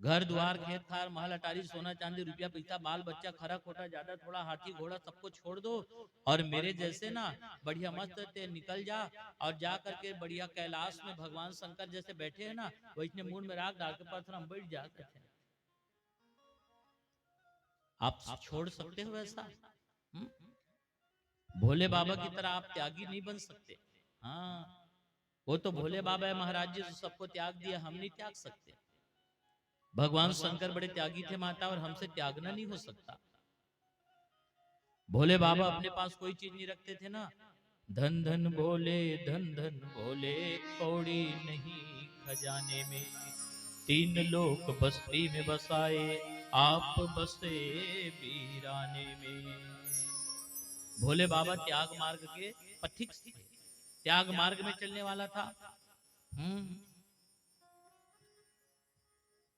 घर द्वार खेत खार महल अटारी सोना चांदी रुपया पैसा बाल बच्चा खरा खोटा ज्यादा थोड़ा हाथी घोड़ा सबको छोड़ दो और मेरे जैसे ना बढ़िया मस्त ते निकल जा और जा करके बढ़िया कैलाश में भगवान शंकर जैसे बैठे हैं ना वैसे मूड में राग डाल के पत्थर हम बैठ जा करते हैं। आप छोड़ सकते हो ऐसा? हम्म? भोले बाबा की तरह आप त्यागी नहीं बन सकते। हाँ, वो तो भोले बाबा है महाराज जी, जो सबको त्याग दिया, हम नहीं त्याग सकते। भगवान शंकर बड़े त्यागी थे माता, और हमसे त्यागना नहीं हो सकता। भोले बाबा अपने पास कोई चीज नहीं रखते थे ना। धन धन भोले, धन धन भोले, कौड़ी नहीं खजाने में, तीन लोक बस्ती में बसाए, आप बसे वीराने में। भोले बाबा त्याग मार्ग के पथिक थे, त्याग मार्ग में चलने वाला था।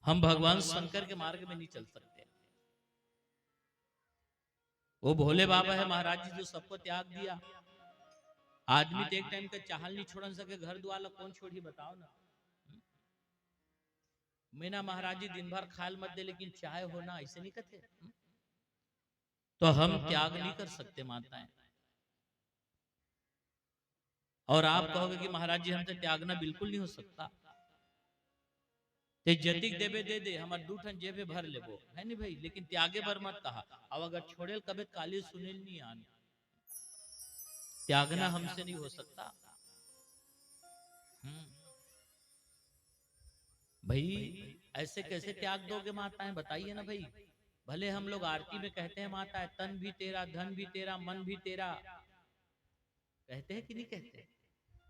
हम भगवान शंकर के मार्ग में नहीं चल सकते। वो भोले बाबा है महाराज जी, जो सबको त्याग दिया। आदमी तो एक टाइम का चाहल नहीं छोड़ सके, घर द्वार कौन छोड़ी बताओ ना। मीना महाराज जी दिन भर खाल मत दे लेकिन चाहे होना, ऐसे नहीं कहते। तो हम त्याग नहीं कर सकते माताएं। और आप कहोगे कि महाराज जी हमसे त्यागना बिल्कुल नहीं हो सकता। ते जतिक देवे दे दे, हमार दूठन जेबे भर लेबो, है नहीं भाई, लेकिन त्यागे भर मत कहा। अब अगर छोड़ेल कबे काली सुनील नहीं आन, त्यागना हमसे नहीं हो सकता। भाई ऐसे कैसे त्याग दोगे माताएं, बताइए ना भाई। भले हम लोग आरती में कहते हैं माता है तन भी तेरा, धन भी तेरा, मन भी तेरा, कहते हैं कि नहीं कहते?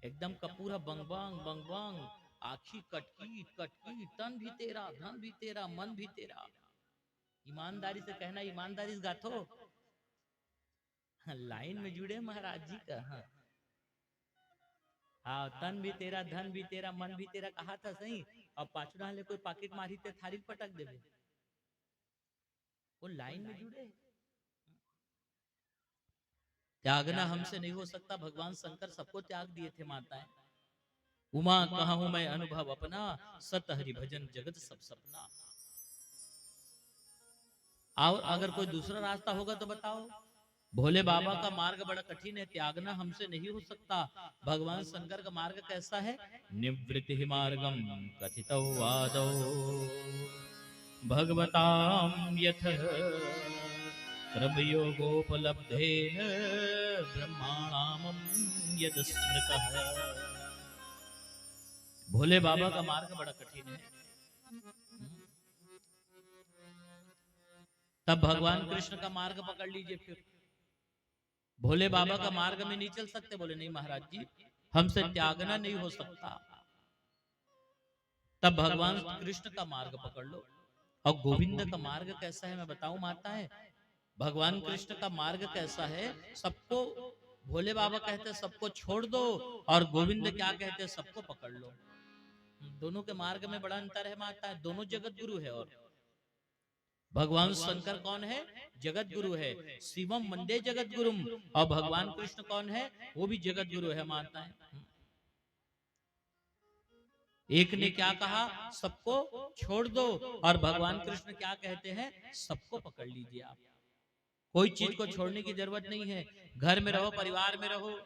एकदम कपूरा बंगबंग बंगबंग, आखी कटकी कटकी, तन भी तेरा, धन भी तेरा, मन भी तेरा। ईमानदारी से कहना, ईमानदारी से गाथो। लाइन में जुड़े महाराज जी का। हाँ, हाँ, तन भी तेरा, धन भी तेरा, मन भी तेरा कहा था सही। और पाछड़ा ले कोई पाकिट मारी ते थारी पटक देवे। वो लाइन में जुड़े। त्यागना हमसे नहीं हो सकता। भगवान शंकर सबको त्याग दिए थे माताएं। उमा कहा हूं मैं अनुभव अपना, सत हरि भजन जगत सब सपना। और अगर कोई दूसरा रास्ता होगा तो बताओ। भोले बाबा का मार्ग बड़ा कठिन है, त्यागना हमसे नहीं हो सकता। भगवान शंकर का मार्ग कैसा है? निवृत्ति मार्गम कथितो वादो, भगवताम यथ क्रमयोगोपलब्धेन ब्रह्माणामं यद स्मृतः। भोले बाबा का मार्ग बड़ा कठिन है। तब भगवान कृष्ण का मार्ग पकड़ लीजिए। फिर भोले बाबा का मार्ग में नहीं चल सकते, बोले नहीं महाराज जी हमसे त्यागना नहीं हो सकता। तब भगवान कृष्ण का मार्ग पकड़ लो। और गोविंद का मार्ग कैसा है मैं बताऊं माता है। भगवान कृष्ण का मार्ग कैसा है? सबको, भोले बाबा कहते हैं सबको छोड़ दो, और गोविंद क्या कहते हैं? सबको पकड़ लो। दोनों के मार्ग में बड़ा अंतर है माता है। दोनों जगत गुरु है। और भगवान शंकर कौन है? जगत गुरु है। शिवम मंदे जगत गुरुम। और भगवान कृष्ण कौन है? वो भी जगत गुरु है माता है। एक ने क्या कहा? सबको छोड़ दो। और भगवान कृष्ण क्या कहते हैं? सबको पकड़ लीजिए आप। कोई चीज को छोड़ने की जरूरत नहीं है। घर में रहो, परिवार में रहो,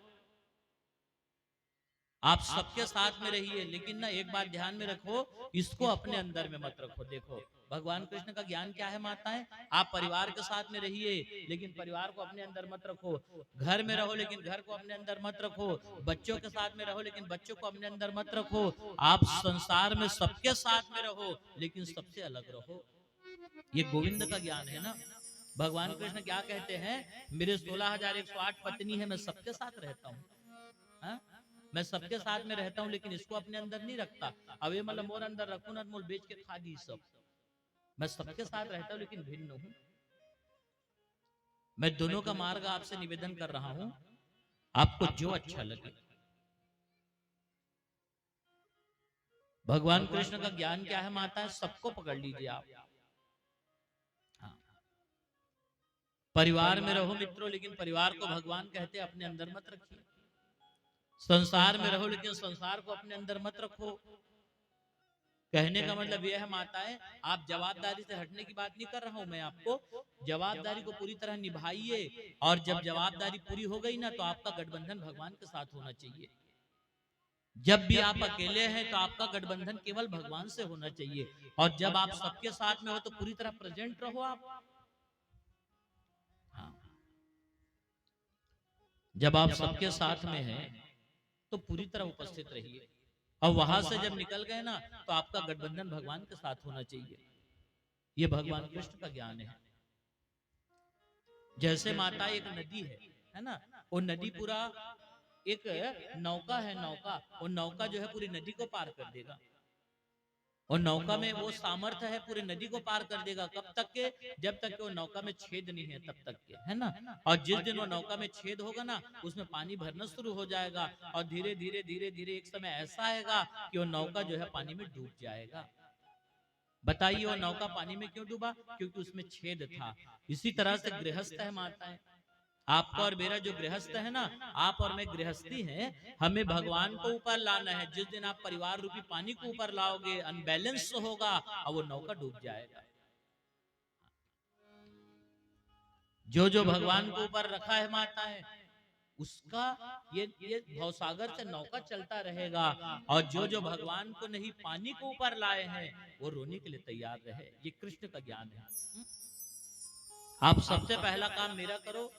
आप सबके साथ में रहिए, लेकिन ना एक बात ध्यान में रखो, इसको अपने अंदर में मत रखो। देखो भगवान कृष्ण का ज्ञान क्या है माताएं? आप परिवार के साथ में रहिए, लेकिन परिवार को अपने अंदर मत रखो। घर में रहो लेकिन घर को अपने अंदर मत रखो। बच्चों के साथ में रहो लेकिन बच्चों को अपने अंदर मत रखो। आप संसार में सबके साथ में रहो लेकिन सबसे अलग रहो। ये गोविंद का ज्ञान है ना। भगवान कृष्ण क्या कहते हैं? मेरे 16,108 पत्नी है, मैं सबके साथ रहता हूँ। हाँ? मैं सबके साथ में रहता हूँ लेकिन इसको अपने अंदर नहीं रखता। अब ये मतलब मोर अंदर रखू ना, मोल बेच के खा दी सब। मैं सबके साथ रहता हूँ लेकिन भिन्न हूँ। मैं दोनों का मार्ग आपसे निवेदन कर रहा हूँ, आपको जो अच्छा लगे। भगवान कृष्ण का ज्ञान क्या है माता है? सबको पकड़ लीजिए आप। हाँ। परिवार में रहो मित्रों, लेकिन परिवार को भगवान कहते हैं अपने अंदर मत रखिए। संसार में रहो लेकिन संसार को अपने अंदर मत रखो। कहने का मतलब यह है माताएं, आप जवाबदारी से हटने की बात नहीं कर रहा हूं मैं आपको, जवाबदारी को पूरी तरह निभाइए। और जब जवाबदारी पूरी हो गई ना, तो आपका गठबंधन भगवान के साथ होना चाहिए। जब भी आप अकेले हैं तो आपका गठबंधन केवल भगवान से होना चाहिए। और जब आप सबके साथ में हो तो पूरी तरह प्रेजेंट रहो आप। हाँ, जब आप सबके साथ में हैं तो पूरी तरह उपस्थित रहिए। और वहां से जब निकल गए ना, तो आपका गठबंधन भगवान के साथ होना चाहिए। ये भगवान कृष्ण का ज्ञान है। जैसे माता एक नदी है ना, वो नदी पूरा एक नौका है, नौका, वो नौका जो है पूरी नदी को पार कर देगा। और नौका में वो सामर्थ्य है पूरी नदी को पार कर देगा। कब तक के? जब तक के वो नौका में छेद नहीं है तब तक के, है ना। और जिस दिन वो नौका में छेद होगा ना, उसमें पानी भरना शुरू हो जाएगा। और धीरे धीरे धीरे धीरे एक समय ऐसा आएगा कि वो नौका जो है पानी में डूब जाएगा। बताइए वो नौका पानी में क्यों डूबा? क्योंकि उसमें छेद था। इसी तरह से गृहस्थ है माताएं, आपका और मेरा जो गृहस्थ है ना, आप और मैं गृहस्थी हैं, हमें भगवान को ऊपर लाना है। जिस दिन आप परिवार रूपी पानी को ऊपर लाओगे, अनबैलेंस होगा और वो नौका डूब जाएगा। जो जो भगवान को ऊपर रखा है माता है, उसका ये भवसागर से नौका चलता रहेगा। और जो जो भगवान को नहीं पानी को ऊपर लाए हैं, वो रोने के लिए तैयार रहे। ये कृष्ण का ज्ञान है। आप सबसे पहला काम मेरा करो।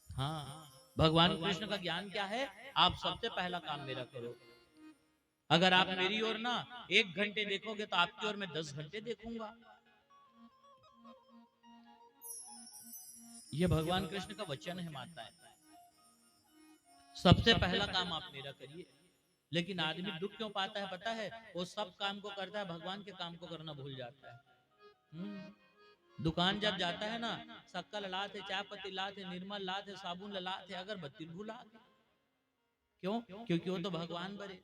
हाँ, भगवान कृष्ण का ज्ञान क्या है? आप सबसे पहला काम मेरा करो। अगर आप मेरी ओर ना 1 घंटे देखोगे तो आपकी ओर मैं 10 घंटे देखूंगा। ये भगवान कृष्ण का वचन है माता है। सबसे पहला काम आप मेरा करिए। लेकिन आदमी दुख क्यों पाता है पता है? वो सब काम को करता है, भगवान के काम को करना भूल जाता है। दुकान जब जाता है ना, शक्कर लात है, चाय पत्ती लात है, निर्मल लात है, साबुन लात है, अगरबत्ती भूला। क्यों? क्योंकि वो तो भगवान बरे।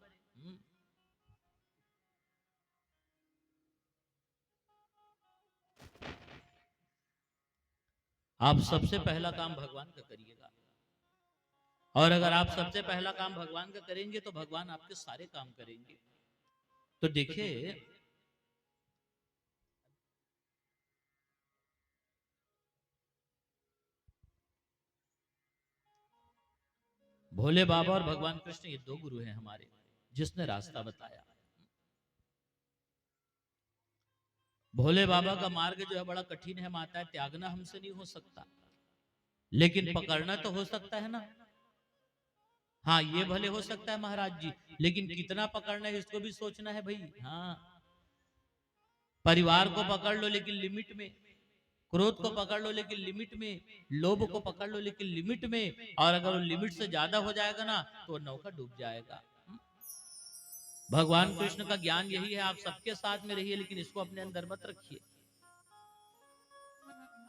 आप सबसे पहला काम भगवान का करिएगा। और अगर आप सबसे पहला काम भगवान का करेंगे तो भगवान आपके सारे काम करेंगे। तो देखिए, भोले बाबा और भगवान कृष्ण ये 2 गुरु हैं हमारे, जिसने रास्ता बताया। भोले बाबा का मार्ग जो है बड़ा कठिन है माता है, त्यागना हमसे नहीं हो सकता, लेकिन पकड़ना तो हो सकता है ना। हाँ, ये भले हो सकता है महाराज जी, लेकिन कितना पकड़ना है इसको भी सोचना है भाई। हाँ, परिवार को पकड़ लो लेकिन लिमिट में, क्रोध को पकड़ लो लेकिन लिमिट में, लोभ को पकड़ लो लेकिन लिमिट में। और अगर वो लिमिट से ज्यादा हो जाएगा ना, तो नौका डूब जाएगा। भगवान कृष्ण का ज्ञान यही है, आप सबके साथ में रहिए लेकिन इसको अपने अंदर मत रखिए।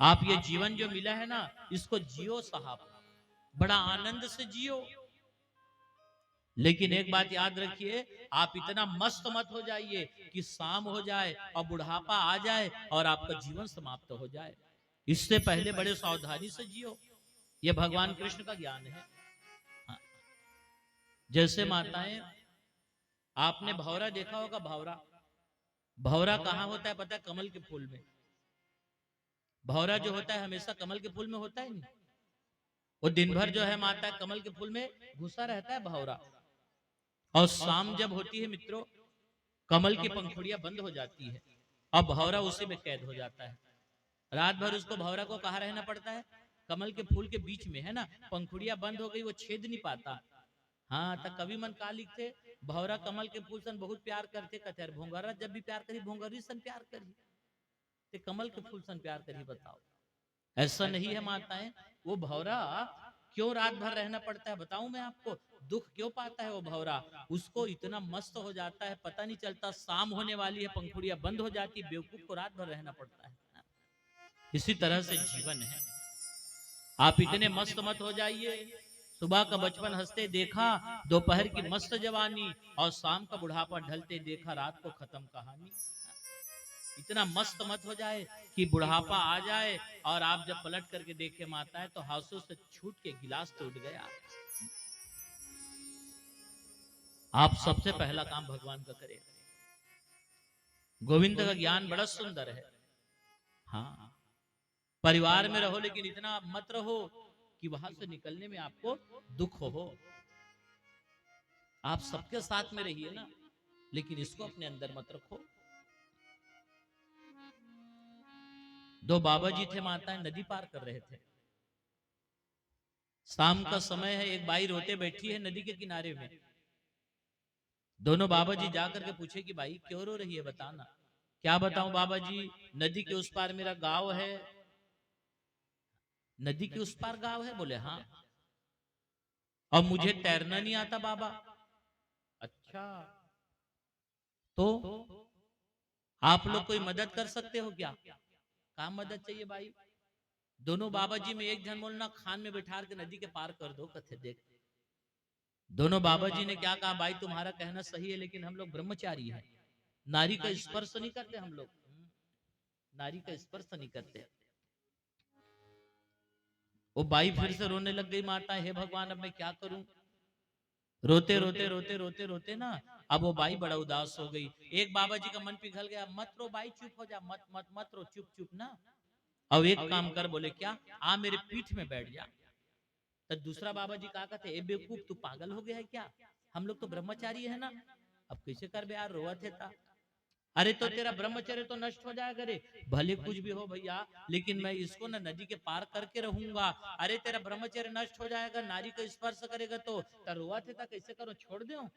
आप ये जीवन जो मिला है ना, इसको जियो साहब, बड़ा आनंद से जियो। लेकिन एक बात याद रखिए, आप इतना मस्त मत हो जाइए कि शाम हो जाए और बुढ़ापा आ जाए और आपका जीवन समाप्त हो जाए। इससे पहले बड़े सावधानी से जियो। यह भगवान कृष्ण का ज्ञान है। हाँ। जैसे माताएं, आपने भौरा देखा होगा। भौरा, भौरा कहाँ होता है पता है? कमल के फूल में। भौरा जो होता है हमेशा कमल के फूल में होता है नहीं। वो दिन भर जो है माता कमल के फूल में घुसा रहता है भौरा। और शाम जब होती है मित्रों, कमल की पंखुड़ियां बंद हो जाती है और भौरा उसी में कैद हो जाता है। रात भर उसको भौरा को कहाँ रहना पड़ता है? कमल के फूल के बीच में, है ना। पंखुड़ियां बंद हो गई, वो छेद नहीं पाता। हाँ, तब कवि मन का लिखते, भौरा कमल के फूल सन बहुत प्यार करते, कथेर भोंगरा जब भी प्यार करी, भोंगरी सन प्यार करी, ते कमल के फूल सन प्यार करी। बताओ, ऐसा नहीं है माताएं। वो भौरा क्यों रात भर रहना पड़ता है बताऊं मैं आपको? दुख क्यों पाता है वो भौरा? उसको इतना मस्त हो जाता है, पता नहीं चलता। शाम होने वाली है, पंखुड़ियां बंद हो जाती, बेवकूफ को रात भर रहना पड़ता है। इसी तरह से जीवन है। आप इतने मस्त मत हो जाइए। सुबह का बचपन हंसते देखा, दोपहर की मस्त जवानी, और शाम का बुढ़ापा ढलते देखा, रात को खत्म कहानी। इतना मस्त मत हो जाए कि बुढ़ापा आ जाए और आप जब पलट करके देखे माता है तो हाथों से छूट के गिलास टूट गया। आप सबसे पहला काम भगवान का करें। गोविंद का ज्ञान बड़ा सुंदर है। हाँ, परिवार में रहो लेकिन इतना मत रहो कि वहां से निकलने में आपको दुख हो। आप सबके साथ में रहिए ना, लेकिन इसको अपने अंदर मत रखो। दो बाबा जी थे, माताएं नदी पार कर रहे थे। शाम का समय है, एक बाई रोते बैठी है नदी के किनारे में। दोनों बाबा जी जाकर के पूछे कि भाई क्यों रो रही है, बताना। क्या बताऊं बाबा जी, नदी के उस पार मेरा गांव है। नदी के उस पार गांव है? बोले हाँ। और मुझे तैरना नहीं आता बाबा। अच्छा, तो आप लोग कोई मदद कर सकते हो क्या? कहाँ मदद चाहिए भाई? दोनों बाबा जी में एक जन बोलना, खान में बिठा के नदी के पार कर दो। कथे देख, दोनों बाबा जी ने क्या कहा, भाई तुम्हारा कहना सही है, लेकिन हम लोग ब्रह्मचारी हैं, नारी का स्पर्श नहीं करते हम लोग, नारी का स्पर्श नहीं करते। वो बाई फिर से रोने लग गई, माता हे भगवान अब मैं क्या करूं। रोते रोते रोते रोते रोते ना, अब वो बाई बड़ा उदास हो गई। एक बाबा जी का मन पिघल गया, मत रो बाई, चुप हो जा, मत मत मत रो, चुप चुप ना। अब एक काम कर, बोले क्या, आ मेरे पीठ में बैठ जा। तो दूसरा बाबा जी कहा कहते, ए बेवकूफ तू पागल हो गया है क्या, हम लोग तो ब्रह्मचारी है ना, अब कैसे कर बे यार, रोआ थे था। अरे तो तेरा ब्रह्मचर्य तो नष्ट हो जाएगा रे। भले कुछ भी हो भैया, लेकिन मैं इसको ना नदी के पार करके रहूंगा। अरे तेरा ब्रह्मचर्य नष्ट हो जाएगा, नारी को स्पर्श करेगा तो रोआ थे था, कैसे करो, छोड़ दो।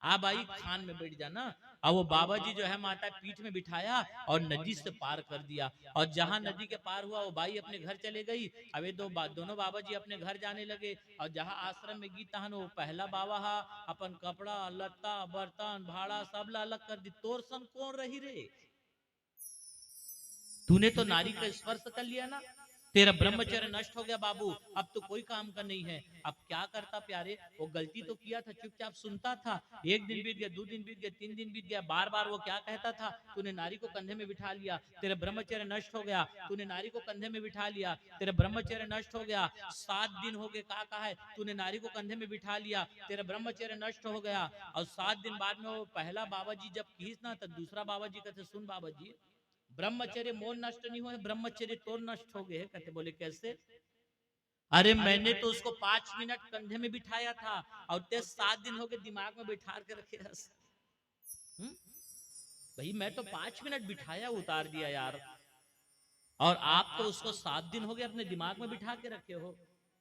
आप आई खान में बैठ जाना। और वो बाबा जी जो है माता पीठ में बिठाया और नदी से पार कर दिया। और जहां नदी के पार हुआ, वो बाई अपने घर चले गई। अब ये दोनों बाबा जी अपने घर जाने लगे। और जहां आश्रम में गीत तहन वो पहला बाबा हा अपन कपड़ा लत्ता बर्तन भाड़ा सब ला अलग कर दी। तोर सन कौन रही रे, तूने तो नारी का स्पर्श कर लिया ना, तेरा ब्रह्मचर्य नष्ट हो गया बाबू, अब तो कोई काम का नहीं है। अब क्या करता प्यारे, वो गलती तो किया था, चुपचाप सुनता था। एक दिन बीत गया, 2 दिन बीत गया, 3 दिन बीत गया, बार बार वो क्या कहता था, तूने नारी को कंधे में बिठा लिया, तेरा ब्रह्मचर्य नष्ट हो गया, तूने नारी को कंधे में बिठा लिया, तेरा ब्रह्मचर्य नष्ट हो गया। 7 दिन हो गए, कहा है, तूने नारी को कंधे में बिठा लिया, तेरा ब्रह्मचर्य नष्ट हो गया। और 7 दिन बाद में वो पहला बाबा जी जब खींचना, तो दूसरा बाबा जी कहते, सुन बाबा जी, ब्रह्मचर्य मोर नष्ट नहीं हुए, ब्रह्मचर्य तोर नष्ट हो गए। कहते, बोले कैसे? अरे मैंने तो उसको 5 मिनट कंधे में बिठाया था, और ते 7 दिन हो गए दिमाग में बिठा के रखे। भाई मैं तो 5 मिनट बिठाया, उतार दिया यार, और आप तो उसको 7 दिन हो गए अपने दिमाग में बिठा के रखे हो।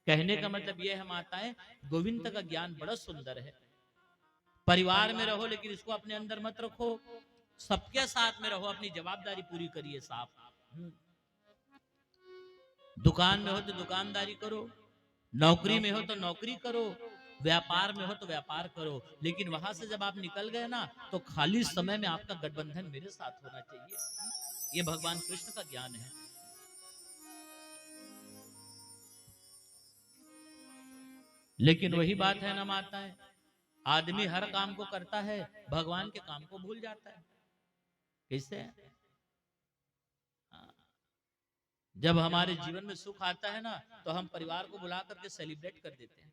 कहने का मतलब यह है माताएं, गोविंद का ज्ञान बड़ा सुंदर है। परिवार में रहो लेकिन इसको अपने अंदर मत रखो, सबके साथ में रहो, अपनी जवाबदारी पूरी करिए साहब। दुकान में हो तो दुकानदारी करो, नौकरी में हो तो नौकरी करो, व्यापार में हो तो व्यापार करो, लेकिन वहां से जब आप निकल गए ना, तो खाली समय में आपका गठबंधन मेरे साथ होना चाहिए। ये भगवान कृष्ण का ज्ञान है। लेकिन वही बात है ना माताएं, आदमी हर काम को करता है, भगवान के काम को भूल जाता है। कैसे? जब हमारे जीवन में सुख आता है ना, तो हम परिवार को बुला करके सेलिब्रेट कर देते हैं,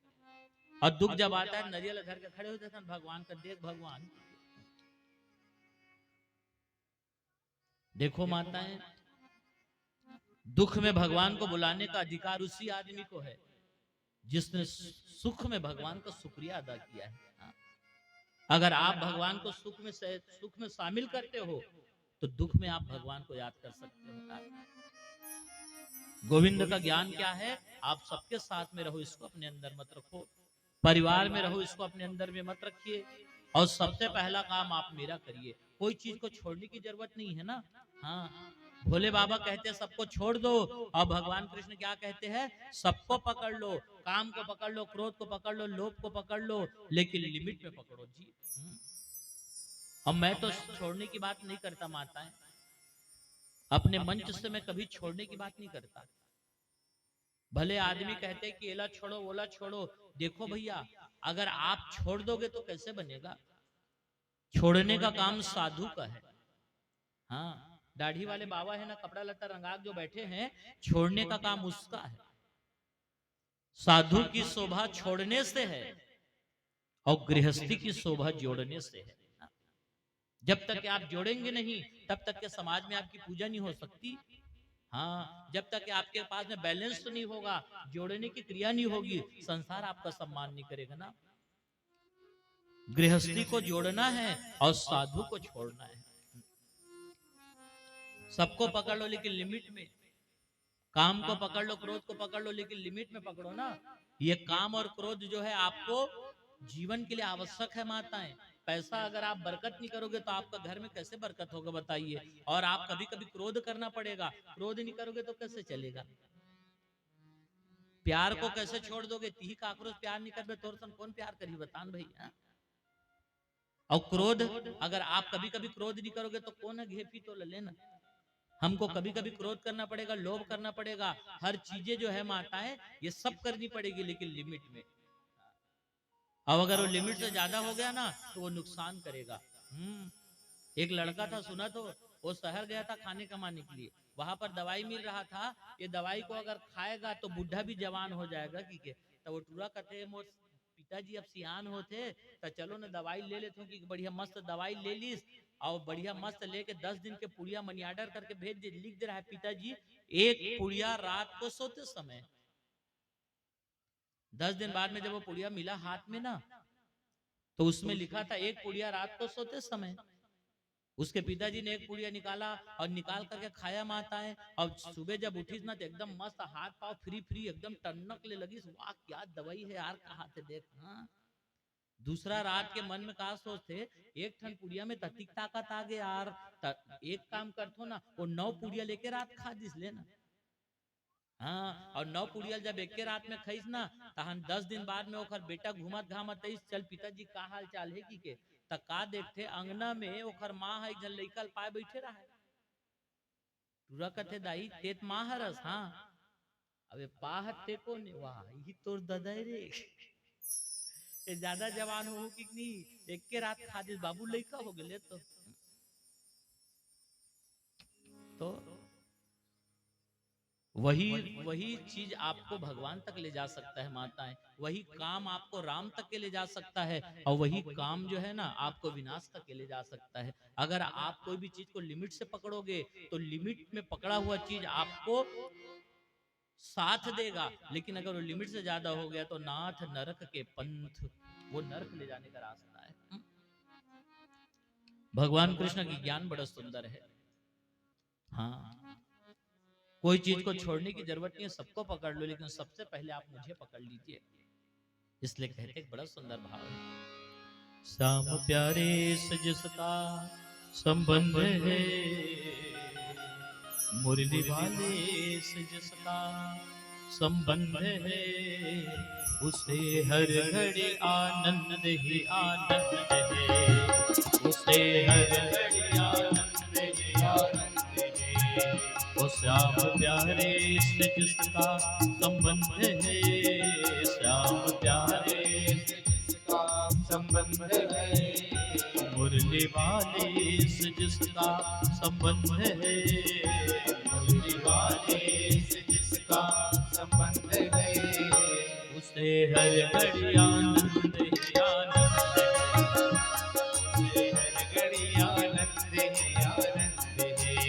और दुख जब आता है नारियल धर के खड़े हो जाते हैं, भगवान का देख भगवान। देखो माताएं, दुख में भगवान को बुलाने का अधिकार उसी आदमी को है जिसने सुख में भगवान का शुक्रिया अदा किया है। अगर आप भगवान को सुख में शामिल करते हो, तो दुख में आप भगवान को याद कर सकते हो। गोविंद का ज्ञान क्या है? आप सबके साथ में रहो, इसको अपने अंदर मत रखो। परिवार में रहो, इसको अपने अंदर में मत रखिए। और सबसे पहला काम आप मेरा करिए, कोई चीज को छोड़ने की जरूरत नहीं है ना। हाँ, भोले बाबा कहते हैं सबको छोड़ दो, और भगवान कृष्ण क्या कहते हैं, सबको पकड़ लो, काम को पकड़ लो, क्रोध को पकड़ लो, लोभ को पकड़ लो, लेकिन लिमिट में पकड़ो जी। और मैं तो छोड़ने की बात नहीं करता माताएं, अपने मंच से मैं कभी छोड़ने की बात नहीं करता। भले आदमी कहते हैं कि एला छोड़ो ओला छोड़ो, देखो भैया, अगर आप छोड़ दोगे तो कैसे बनेगा? छोड़ने का काम साधु का है। हाँ, दाढ़ी वाले बाबा है ना, कपड़ा लत्ता रंगा जो बैठे हैं, छोड़ने का काम उसका है। साधु की शोभा छोड़ने से है, और गृहस्थी की शोभा जोड़ने से है। जब तक कि आप जोड़ेंगे नहीं तब तक के समाज में आपकी पूजा नहीं हो सकती। हाँ, जब तक कि आपके पास में बैलेंस नहीं होगा, जोड़ने की क्रिया नहीं होगी, संसार आपका सम्मान नहीं करेगा ना। गृहस्थी को जोड़ना है और साधु को छोड़ना है। सबको पकड़ लो लेकिन लिमिट में। काम को पकड़ लो, क्रोध को पकड़ लो, लेकिन लिमिट में पकड़ो ना। ये काम और क्रोध जो है आपको जीवन के लिए आवश्यक है माताएं। पैसा अगर आप बरकत नहीं करोगे तो आपका घर में कैसे बरकत होगा बताइए। और आप कभी कभी क्रोध करना पड़ेगा, क्रोध नहीं करोगे तो कैसे चलेगा। प्यार को कैसे छोड़ दोगे, तीही का आक्रोश प्यार नहीं करबे तोर सन कौन प्यार करी बतान भैया। और क्रोध अगर आप कभी कभी क्रोध नहीं करोगे तो कौन है घेपी तो ले लेना। हमको कभी कभी क्रोध करना पड़ेगा, लोभ करना पड़ेगा, हर चीजें जो है माताएं ये सब करनी पड़ेगी, लेकिन लिमिट में। अब अगर वो लिमिट से ज्यादा हो गया ना तो वो नुकसान करेगा। एक लड़का था, सुना तो, वो शहर गया था खाने कमाने के लिए, वहां पर दवाई मिल रहा था, ये दवाई को अगर खाएगा तो बुढ़ा भी जवान हो जाएगा की तो वो टूरा कहते मोर पिताजी अब सियान होते तो चलो ना दवाई ले लेते कि बढ़िया मस्त दवाई ले लीस और बढ़िया मस्त लेके 10 दिन के पुड़िया मनी ऑर्डर करके भेज दे। लिख दे रहा है पिताजी एक पुड़िया रात को सोते समय। 10 दिन बाद में जब वो पुड़िया मिला हाथ में ना तो उसमें लिखा था एक पुड़िया रात को सोते समय। उसके पिताजी ने एक पुड़िया निकाला और निकाल करके खाया माताएं, और सुबह जब उठी ना तो एकदम मस्त हाथ पाव फ्री फ्री एकदम टनक ले लगी। वाह क्या दवाई है यार, कहा थे देख। हाँ, दूसरा रात के मन में कहा सोचते एक ठन पुड़िया में ततिक ताकत आ गए यार, एक काम करतो ना वो 9 पुड़िया लेके रात खा दिस लेना। हाँ, और 9 पुड़िया जब एक के रात में खाइस ना तहन 10 दिन बाद में ओखर बेटा घुमत घामत चल पिताजी का हाल चाल है की के का देखते अंगना में ओखर माँ है जल लइका पाए बैठे रहा है। पूरा कथे दाई तेत माँ हरस। हाँ, अबे पाह ते को ने वाह ही तोर ददाई रे ये ज्यादा जवान हो कि नहीं, एक के रात खा दे बाबू लइका हो गए तो वही चीज आपको भगवान तक ले जा सकता है माताएं। वही काम आपको राम तक के ले जा सकता है, और वही काम जो है ना आपको विनाश तक के ले जा सकता है। अगर आप कोई भी चीज को लिमिट से पकड़ोगे तो लिमिट में पकड़ा हुआ चीज आपको साथ देगा, लेकिन अगर वो लिमिट से ज्यादा हो गया तो नाथ नरक के पंथ, वो नरक ले जाने का रास्ता है। भगवान कृष्ण की ज्ञान बड़ा सुंदर है। हाँ, कोई चीज को छोड़ने की जरूरत नहीं है, सबको पकड़ लो, लेकिन सबसे पहले आप मुझे पकड़ लीजिए। इसलिए कहते एक बड़ा सुंदर भाव है, श्याम प्यारे सजसता संबंध है, मुरली वाले सजसता संबंध है, उसे हर घड़ी आनंद ही आनंद है, उसे हर घड़ी आनंद ही आनंद है, वो श्याम प्यारे से जिसका संबंध है, श्याम प्यारे से जिसका संबंध है, मुरली वाले से जिसका संबंध है, मुरली वाले से जिसका संबंध है, उसे हर घड़ी आनंद ही आनंद है, उसे हर घड़ी आनंद ही आनंद है।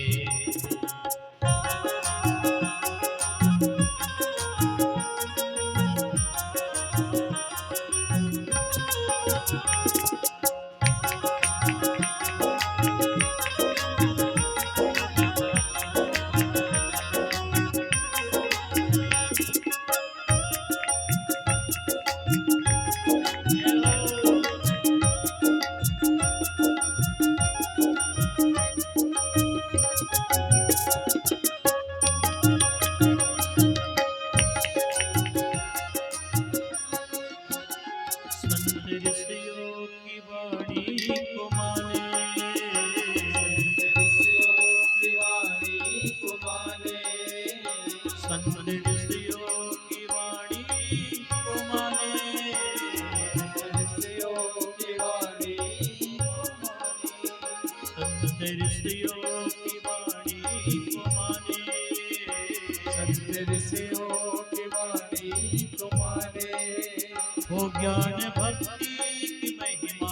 हो ज्ञान भक्ति की महिमा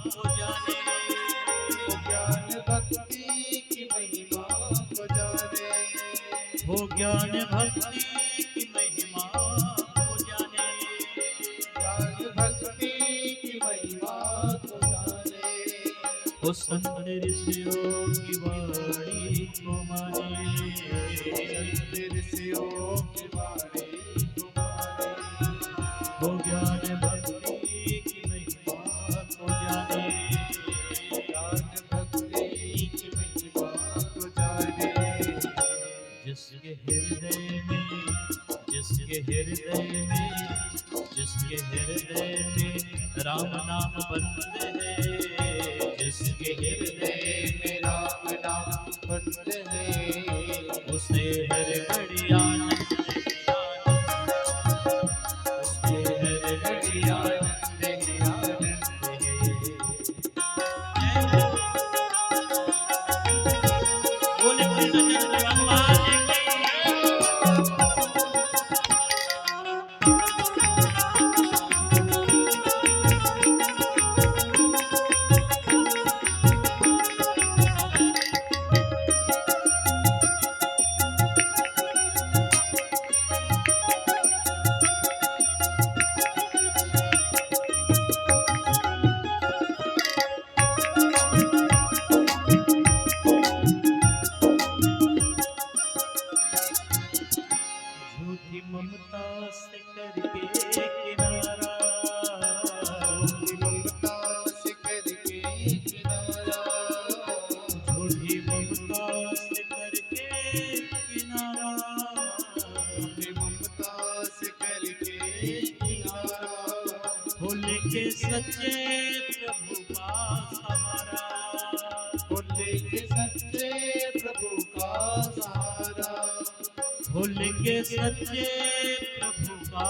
को जाने, ज्ञान भक्ति की महिमा को जाने, ज्ञान भक्ति की महिमा को जाने, वो संत ऋषियों की वाणी को माने, संत ऋषियों की वाणी को माने, वो ज्ञान भक्ति की महिमा को जाने, ज्ञान भक्ति की महिमा को जाने, जिसके हृदय में, जिसके हृदय में, जिसके हृदय में राम नाम बंद है, जिसके हृदय में राम नाम बंद है, उसे हर घड़ी आनंद है, उसे हर घड़ी आनंद है, आनंद है। बोले कृष्ण भगवान की झूठी ममता से करके किनारा, झूठी ममता से करके किनारा, झूठी ममता से करके किनारा, झूठी ममता से करके किनारा, भोले के सच्चे प्रभु का सहारा, भोले के सच्चे प्रभु का सहारा, भोले के सच्चे प्रभु का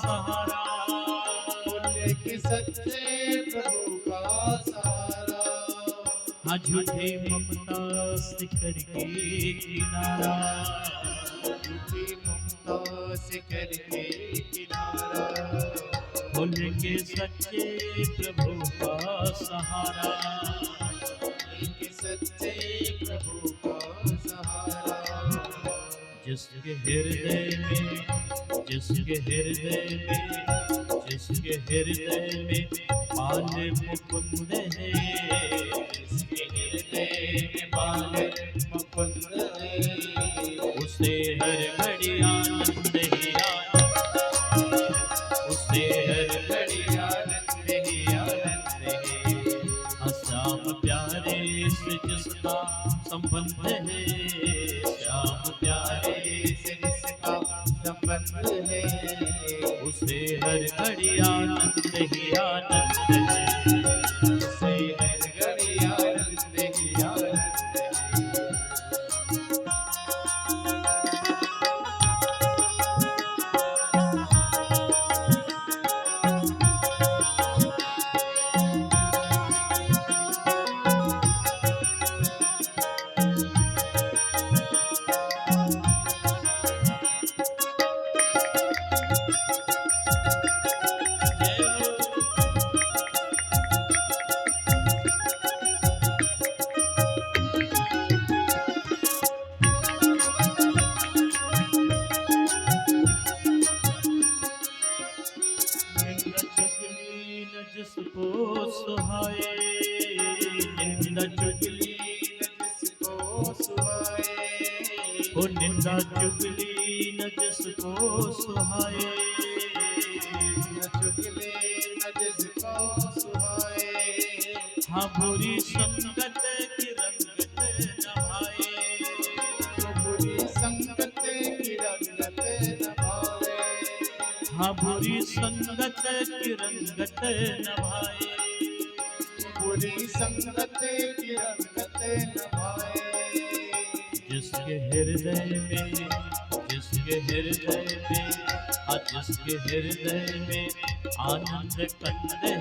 सहारा, भोले के सच्चे प्रभु का सहारा, हाँ झूठी ममता से करके किनारा, झूठी ममता से करके किनारा, भोले के सच्चे प्रभु का सहारा, भोले के सच्चे प्रभु का सहारा, जिसके हृदय में, जिसके हृदय में, जिसके हृदय में बाल मुकुंद है, जिसके हृदय में बाल मुकुंद है, उसे हर घड़ी आनंद ही आनंद, उसे हर घड़ी आनंद ही आनंद है, श्याम प्यारे से जिसका संबंध है, श्याम प्यारे से जिसका संबंध है, उसे हर घड़ी आनंद ही आनंद है, उसे हर घड़ी आनंद ही आनंद है। जिसको सुहाए, निंदा चुगली जिसको सुहाए, ओ निंदा चुगली न जिसको सुहाए, न चुगले न जिसको सुहाए, हाँ बुरी संगत की रंगत नभाए, तो बुरी संगत की रंगत नभाए, हाँ बुरी संगत की रंगत नभाए, बुरी संगत की रंगत नभाए, जिसके हृदय में, जिसके हृदय में, जिसके हृदय में आनंद कंद है,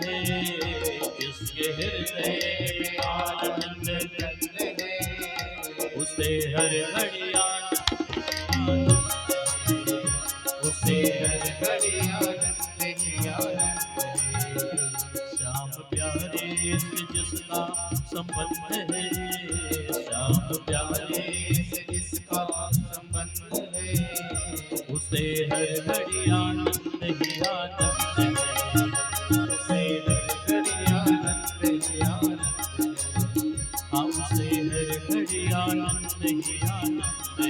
जिसके हृदय में आनंद कंद है, उसे हर घड़ी आनंद, उसे हर घड़ी आनंद ही आनंद है। श्याम प्यारे से जिसका संबंध है, श्याम प्यारे से जिसका संबंध है, उसे हर घड़ी आनंद ही आनंद है,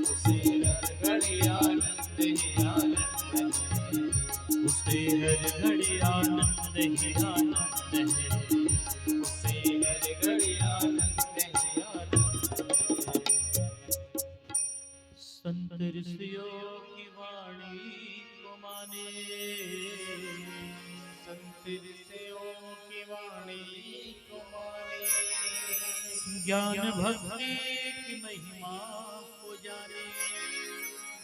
उसे हर घड़ी आनंद ही आनंद है, उसे हर घड़ी आनंद ही आनंद है, उसे हर घड़ी आनंद ही आनंद है। संत ऋषियों की वाणी को माने, संत ऋषियों की वाणी को माने, ज्ञान भक्ति की महिमा को जाने,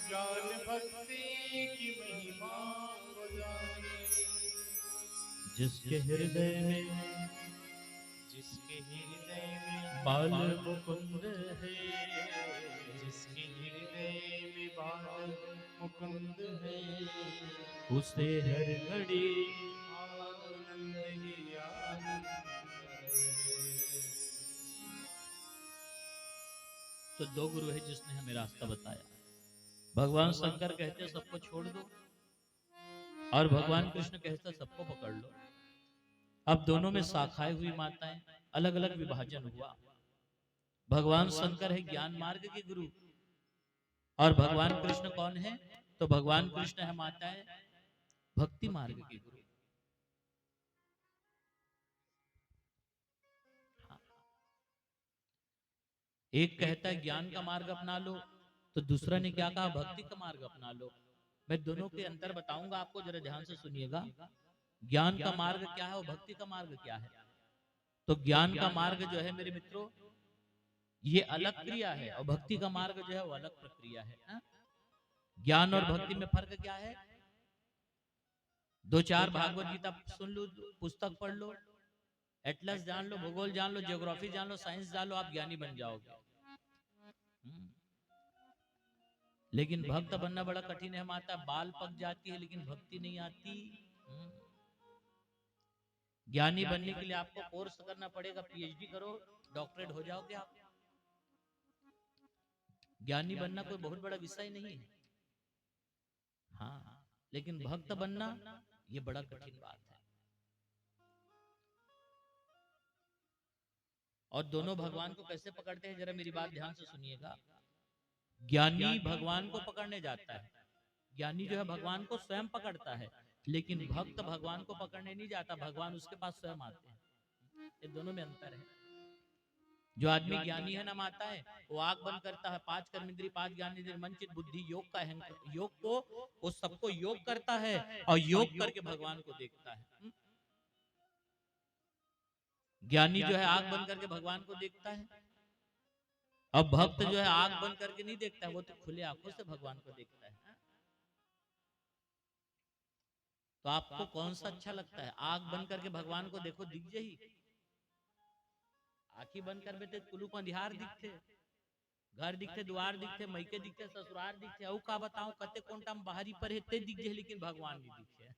ज्ञान भक्ति की महिमा को जाने, जिसके हृदय में जिसके हृदय में बाल मुकुंद है, जिसके हृदय में बाल मुकुंद है, उसे हर घड़ी आनंद ही आनंद है। तो दो गुरु है जिसने हमें रास्ता बताया। भगवान शंकर कहते सबको छोड़ दो और भगवान कृष्ण कहते सबको पकड़ लो। अब दोनों में शाखाएं हुई, माताएं, अलग अलग विभाजन हुआ। भगवान शंकर है ज्ञान मार्ग के गुरु और भगवान कृष्ण कौन है? तो भगवान कृष्ण है माताएं भक्ति मार्ग के गुरु। एक कहता है ज्ञान का मार्ग अपना लो, तो दूसरा ने क्या कहा? भक्ति का मार्ग अपना लो। मैं दोनों के अंतर बताऊंगा आपको, जरा ध्यान से सुनिएगा। ज्ञान का मार्ग क्या है और भक्ति का मार्ग क्या है? तो ज्ञान का मार्ग जो है मेरे मित्रों, ये अलग क्रिया है और भक्ति का मार्ग जो है वो अलग प्रक्रिया है। ज्ञान और भक्ति में फर्क क्या है? दो चार भागवत गीता सुन लो, पुस्तक पढ़ लो, एटलस जान लो, भूगोल जान लो, ज्योग्राफी जान लो, साइंस जान लो, आप ज्ञानी बन जाओगे। लेकिन भक्त बनना बड़ा कठिन है माता। बाल पक जाती है लेकिन भक्ति नहीं आती। ज्ञानी बनने के लिए आपको कोर्स करना पड़ेगा, पीएचडी करो, डॉक्टरेट हो जाओगे आप। ज्ञानी बनना कोई बहुत बड़ा विषय नहीं है। हाँ, लेकिन भक्त बनना ये बड़ा कठिन बात है। और दोनों भगवान को कैसे पकड़ते हैं, जरा मेरी बात ध्यान से सुनिएगा। ज्ञानी भगवान को पकड़ने जाता है, ज्ञानी जो है भगवान को स्वयं पकड़ता है, लेकिन भक्त भगवान को पकड़ने नहीं जाता, भगवान उसके पास स्वयं आते हैं। ये दोनों में अंतर है। जो आदमी ज्ञानी है ना माता है, वो आंख बंद करता है, 5 कर्मेंद्रिय 5 ज्ञानेंद्रिय मन चित्त बुद्धि योग का योग को वो सबको योग करता है और योग करके भगवान को देखता है। ज्ञानी जो है आंख बंद करके भगवान को देखता है, अब भक्त जो है आंख बंद करके नहीं देखता है, वो तो खुले आंखों से भगवान को देखता है। तो आपको कौन सा अच्छा लगता है? आंख बंद करके भगवान को देखो, दिख जाही। आंखी बंद कर बेटे कुलूप अंधियार दिखते, घर दिखते, द्वार दिखते, मैके दिखते, ससुराल दिखते, औ का बताऊं कते कोनटा में बाहरी पर हेते दिख जे, लेकिन भगवान नहीं दिखे।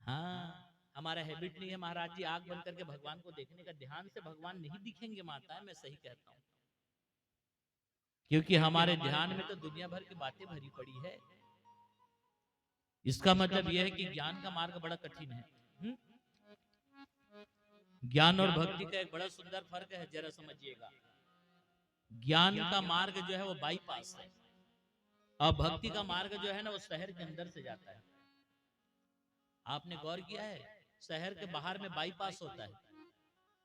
हाँ, हमारा हैबिट नहीं है महाराज जी आंख बंद करके भगवान को देखने का। ध्यान से भगवान नहीं दिखेंगे माता है, मैं सही कहता हूँ, क्योंकि हमारे ध्यान में तो दुनिया भर की बातें भरी पड़ी है। इसका मतलब यह है कि ज्ञान का मार्ग बड़ा कठिन है। ज्ञान और भक्ति का एक बड़ा सुंदर फर्क है, जरा समझिएगा। ज्ञान का मार्ग जो है वो बाईपास है और भक्ति का मार्ग जो है ना वो शहर के अंदर से जाता है। आपने गौर किया है, शहर के बाहर में बाईपास होता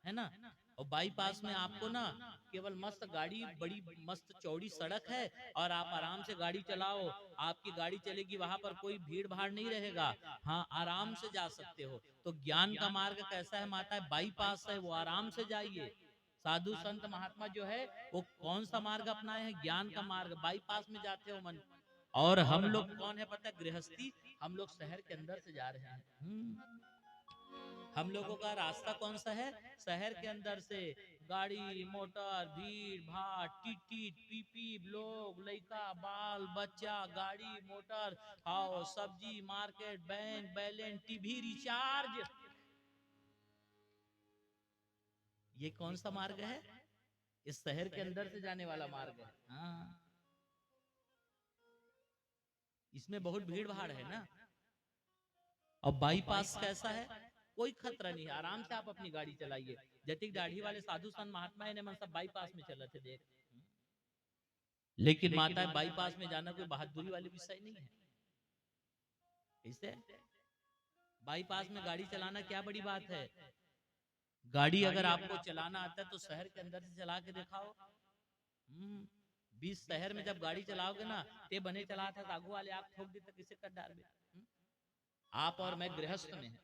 है ना? और बाईपास में आपको ना केवल मस्त गाड़ी, बड़ी मस्त चौड़ी सड़क है और आप आराम से गाड़ी चलाओ, आपकी गाड़ी चलेगी, वहां पर कोई भीड़ भाड़ नहीं रहेगा। हाँ, आराम से जा सकते हो। तो ज्ञान का मार्ग कैसा है माता है? बाईपास है, वो आराम से जाइए। साधु संत महात्मा जो है वो कौन सा मार्ग अपनाए हैं? ज्ञान का मार्ग, बाईपास में जाते हो मन। और हम लोग कौन है पता है? गृहस्थी। हम लोग शहर के अंदर से जा रहे हैं। हम लोगों का रास्ता कौन सा है? शहर के अंदर से गाड़ी मोटर, भीड़ भाड़, टिटिट पीपी, लोग, लड़का, बाल बच्चा, गाड़ी मोटर, आओ सब्जी, market, bank balance, TV recharge. ये कौन सा मार्ग है? इस शहर के अंदर से जाने वाला मार्ग है। हाँ, इसमें बहुत भीड़ भाड़ है ना। और बाईपास कैसा है? कोई खतरा नहीं है, आराम से आप अपनी गाड़ी चलाइए। जतिक दाढ़ी वाले साधु संत महात्मा ने मन सब बाईपास में चले थे देख, लेकिन माता बाईपास में जाना कोई बहादुरी वाली विषय नहीं है। इसे बाईपास में गाड़ी चलाना क्या बड़ी बात है। गाड़ी अगर आपको चलाना आता है तो शहर के अंदर से चला के दिखाओ। 20 शहर में जब गाड़ी चलाओगे ना, ते बने चला था आगू वाले आप ठोक दी तो किसे कर डाल। आप और मैं गृहस्थ में है,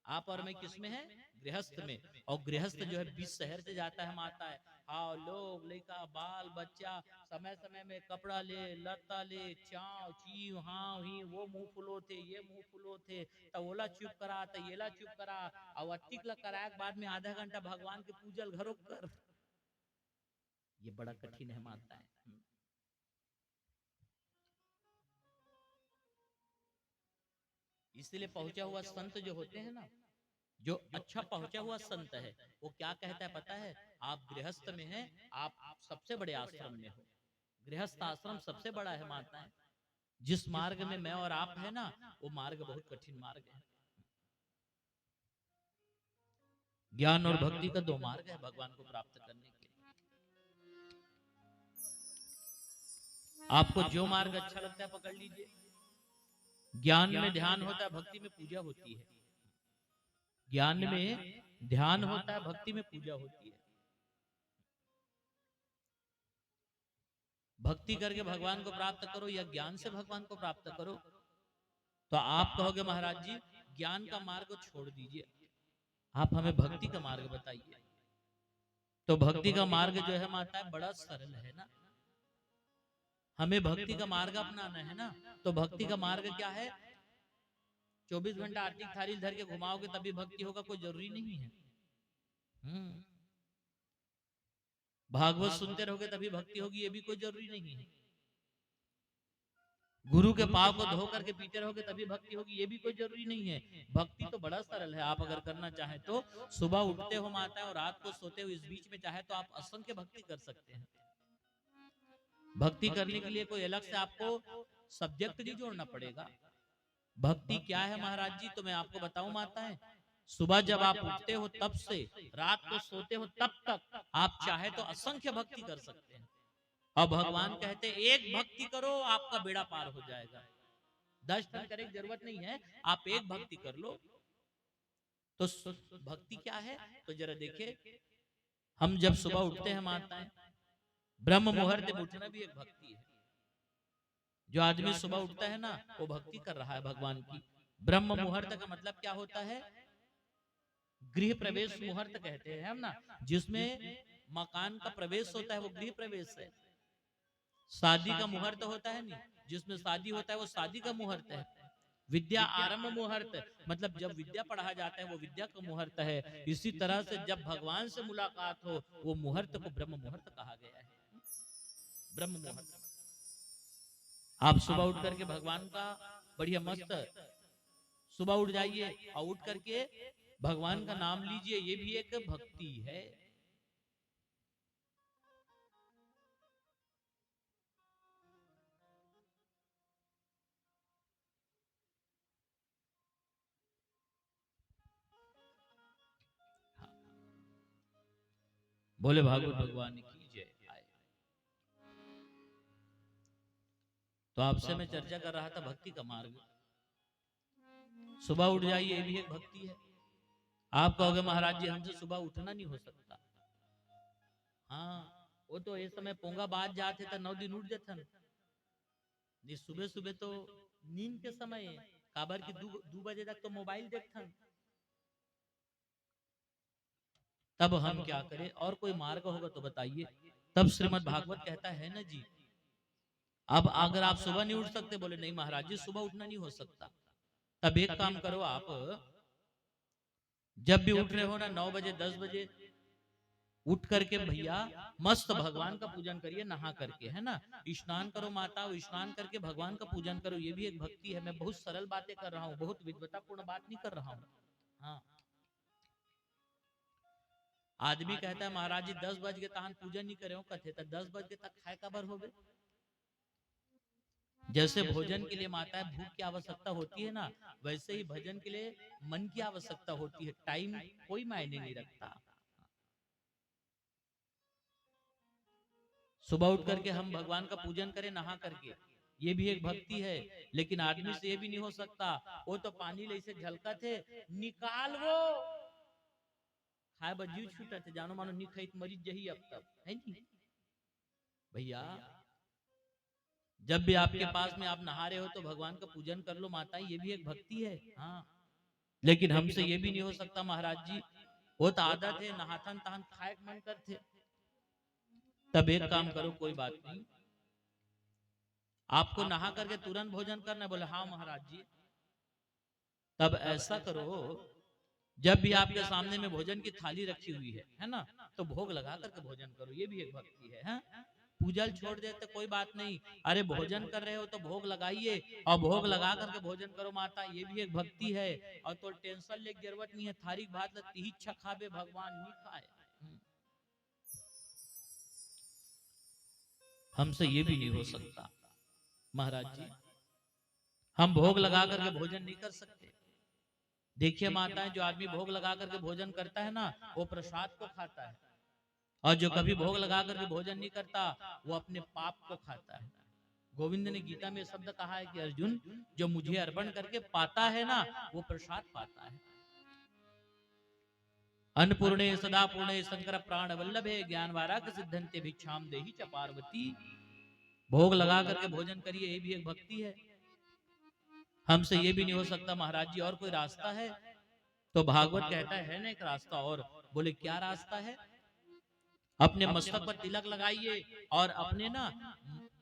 आप और मैं किस में है, गृहस्थ में। और गृहस्थ जो है 20 शहर से जाता है, माता है हाँ लोग लड़का बाल बच्चा समय समय में कपड़ा ले लता ले चाव चीव हाँ ही वो मुंह फुलो थे ये मुंह फुलो थे, तो ओला चुप करा तो येला चुप करा और अट्टिक कराया के बाद में आधा घंटा भगवान के पूजल घरों कर। ये बड़ा कठिन है माता है। इसलिए पहुंचा हुआ संत जो होते हैं ना, जो अच्छा पहुंचा हुआ संत है, वो क्या कहता है पता है, आप गृहस्थ में हैं, आप सबसे बड़े आश्रम में हो। गृहस्थ आश्रम सबसे बड़ा है माता है। जिस मार्ग में मैं और आप है ना, वो मार्ग बहुत कठिन मार्ग है। ज्ञान और भक्ति का दो मार्ग है भगवान को प्राप्त करने के लिए। आपको जो मार्ग अच्छा लगता है पकड़ लीजिए। ज्ञान में ध्यान होता है, भक्ति में पूजा होती है। ज्ञान में ध्यान होता है, भक्ति में पूजा होती है। भक्ति करके भगवान को प्राप्त करो या ज्ञान से भगवान को प्राप्त करो। तो आप कहोगे महाराज जी ज्ञान का मार्ग छोड़ दीजिए, आप हमें भक्ति का मार्ग बताइए। तो भक्ति का मार्ग जो है माता है बड़ा सरल है ना, हमें भक्ति का मार्ग अपनाना है ना। तो भक्ति का मार्ग क्या है, 24 घंटा आरती थाली धर के घुमाओगे तभी भक्ति होगा, कोई जरूरी नहीं है। भागवत सुनते रहोगे तभी भक्ति होगी, ये भी कोई जरूरी नहीं है। गुरु के पांव को धो करके पीते रहोगे तभी भक्ति होगी, ये भी कोई जरूरी नहीं है। भक्ति तो बड़ा सरल है, आप अगर करना चाहें तो सुबह उठते हो माता है और रात को सोते हो, इस बीच में चाहे तो आप असंख्य भक्ति कर सकते हैं। भक्ति करने के लिए कोई अलग से आपको सब्जेक्ट नहीं जोड़ना पड़ेगा। भक्ति क्या है महाराज जी, तो मैं आपको बताऊं माता है, सुबह जब आप उठते हो तब से रात को सोते हो तब तक आप चाहे तो असंख्य भक्ति कर सकते हैं। और भगवान कहते एक भक्ति करो आपका बेड़ा पार हो जाएगा। 10 टन करने की जरूरत नहीं है, आप एक भक्ति कर लो। तो भक्ति क्या है, तो जरा देखिए, हम जब सुबह उठते हैं माताएं, ब्रह्म मुहूर्त में उठना भी एक भक्ति है। जो आदमी सुबह उठता है ना, वो भक्ति कर रहा है भगवान की। ब्रह्म मुहूर्त का मतलब क्या होता है, गृह प्रवेश मुहूर्त कहते हैं हम ना, जिसमें मकान का प्रवेश होता है वो गृह प्रवेश है। शादी का मुहूर्त होता है नहीं, जिसमें शादी होता है वो शादी का मुहूर्त है। विद्या आरंभ मुहूर्त मतलब जब विद्या पढ़ा जाता है वो विद्या का मुहूर्त है। इसी तरह से जब भगवान से मुलाकात हो वो मुहूर्त को ब्रह्म मुहूर्त कहा गया है। ब्रह्म मुहूर्त, आप सुबह उठ करके भगवान का बढ़िया मस्त सुबह उठ जाइए और उठ करके भगवान का नाम लीजिए, ये भी एक भक्ति है। बोले भागवत भगवान की जय। तो आपसे मैं चर्चा कर रहा था भक्ति का मार्ग। सुबह उठ जाइए, ये भी एक भक्ति है। आप कहोगे महाराज जी हमसे सुबह उठना नहीं हो सकता। हाँ, वो तो ये समय पोंगा बाद जाते था 9 दिन उठ जाते। सुबह सुबह तो नींद के समय काबर की 2 बजे तक तो मोबाइल देखते। तब हम क्या करें, और कोई मार्ग होगा तो बताइए। तब श्रीमद् भागवत कहता है ना जी, अब अगर आप सुबह नहीं उठ सकते, बोले नहीं महाराज जी सुबह उठना नहीं हो सकता, तब एक काम करो, आप जब भी उठ रहे हो ना 9 बजे 10 बजे उठ करके भैया मस्त भगवान का पूजन करिए, नहा करके, है ना, स्नान करो माता, स्नान करके भगवान का पूजन करो। ये भी एक भक्ति है। मैं बहुत सरल बातें कर रहा हूँ, बहुत विद्वतापूर्ण बात नहीं कर रहा हूँ। हाँ, आदमी कहता है महाराज जी 10 बज के तहन पूजन नहीं करे, कथे तो 10 बज के तक खाए कबर हो गए। जैसे भोजन के लिए माता है भूख की आवश्यकता होती है ना, वैसे ही भजन के लिए मन की आवश्यकता होती है। टाइम कोई मायने नहीं रखता। सुबह उठ करके हम भगवान का पूजन करें नहा करके, ये भी एक भक्ति है। लेकिन आदमी से ये भी नहीं हो सकता, वो तो पानी ले से झलका थे, निकाल वो खाए बजीव छूटा थे, जानो मानो नहीं खाई मरीज जही अब तक है नहीं भैया। जब भी आपके पास में आप नहा रहे हो तो भगवान का पूजन कर लो माता, ये भी एक भक्ति है। हाँ, लेकिन हमसे ये भी नहीं हो सकता महाराज जी, वो तो आदत है नहाथन तहन खाए मन करते। तब एक काम करो, कोई बात नहीं, आपको नहा करके तुरंत भोजन करना है। बोले हाँ महाराज जी। तब ऐसा करो, जब भी आपके सामने में भोजन की थाली रखी हुई है ना, तो भोग लगा करके भोजन करो, ये भी एक भक्ति है। हाँ? पूजल छोड़ देते कोई बात नहीं, अरे भोजन कर रहे हो तो भोग लगाइए और भोग लगा करके भोजन करो माता, ये भी एक भक्ति है। और तो टेंशन ले जरूरत नहीं है, थारी भात तीही इच्छा खावे भगवान नहीं खाए। हमसे ये भी नहीं हो सकता महाराज जी, हम भोग लगा करके भोजन नहीं कर सकते। देखिए माताएं, जो आदमी भोग लगा करके भोजन करता है ना, वो प्रसाद को खाता है, और जो कभी भोग लगा करके भोजन नहीं करता, वो अपने पाप को खाता है। गोविंद ने गीता में शब्द कहा है कि अर्जुन, जो मुझे अर्पण करके पाता है ना, वो प्रसाद पाता है। अन्नपूर्णे सदा पूर्णे शंकर प्राण वल्लभे ज्ञान वाराक सिद्धंते भिक्षाम देहि च पार्वती। भोग लगा करके भोजन करिए, ये भी एक भक्ति है। हमसे ये भी नहीं हो सकता महाराज जी, और कोई रास्ता है? तो भागवत कहता है ना एक रास्ता और। बोले क्या रास्ता है? अपने मस्तक पर तिलक लगाइए और अपने ना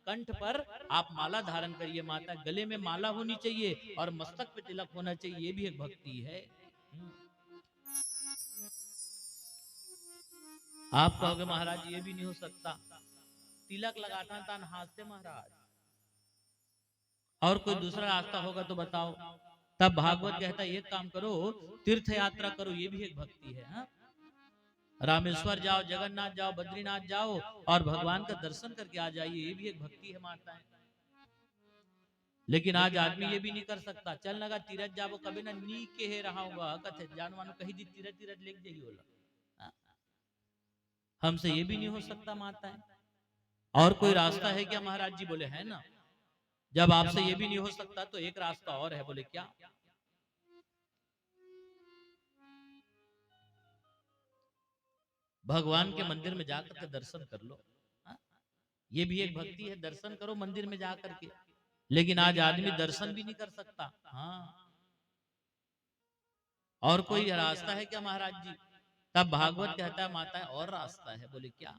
कंठ पर आप माला धारण करिए माता, गले में माला होनी चाहिए और मस्तक पे तिलक होना चाहिए, ये भी एक भक्ति है। आप कहोगे महाराज ये भी नहीं हो सकता, तिलक लगाता था हाथ से महाराज, और कोई दूसरा रास्ता होगा तो बताओ। तब भागवत कहता है एक काम करो, तीर्थ यात्रा करो, ये भी एक भक्ति है। हाँ? रामेश्वर जाओ, जगन्नाथ जाओ, बद्रीनाथ जाओ और भगवान का दर्शन करके आ जाइए, ये भी एक भक्ति है माता है। लेकिन आज आदमी ये भी नहीं कर सकता, चल लगा तीरथ जाबो कभी ना नी के हे रहा होगा कथे जान मानो कहीं दी तीरथ तीरथ लेके जाइए बोला। हमसे ये भी नहीं हो सकता माता है। और कोई रास्ता है क्या महाराज जी? बोले है ना। जब आपसे ये भी नहीं हो सकता तो एक रास्ता और है। बोले क्या? भगवान के मंदिर में जाकर के दर्शन कर लो। हाँ? ये भी एक भक्ति है, दर्शन करो मंदिर में जाकर के। लेकिन आज आदमी दर्शन भी नहीं कर सकता। हाँ, और कोई रास्ता है क्या महाराज जी? तब भागवत कहता है माता है और रास्ता है। बोले क्या?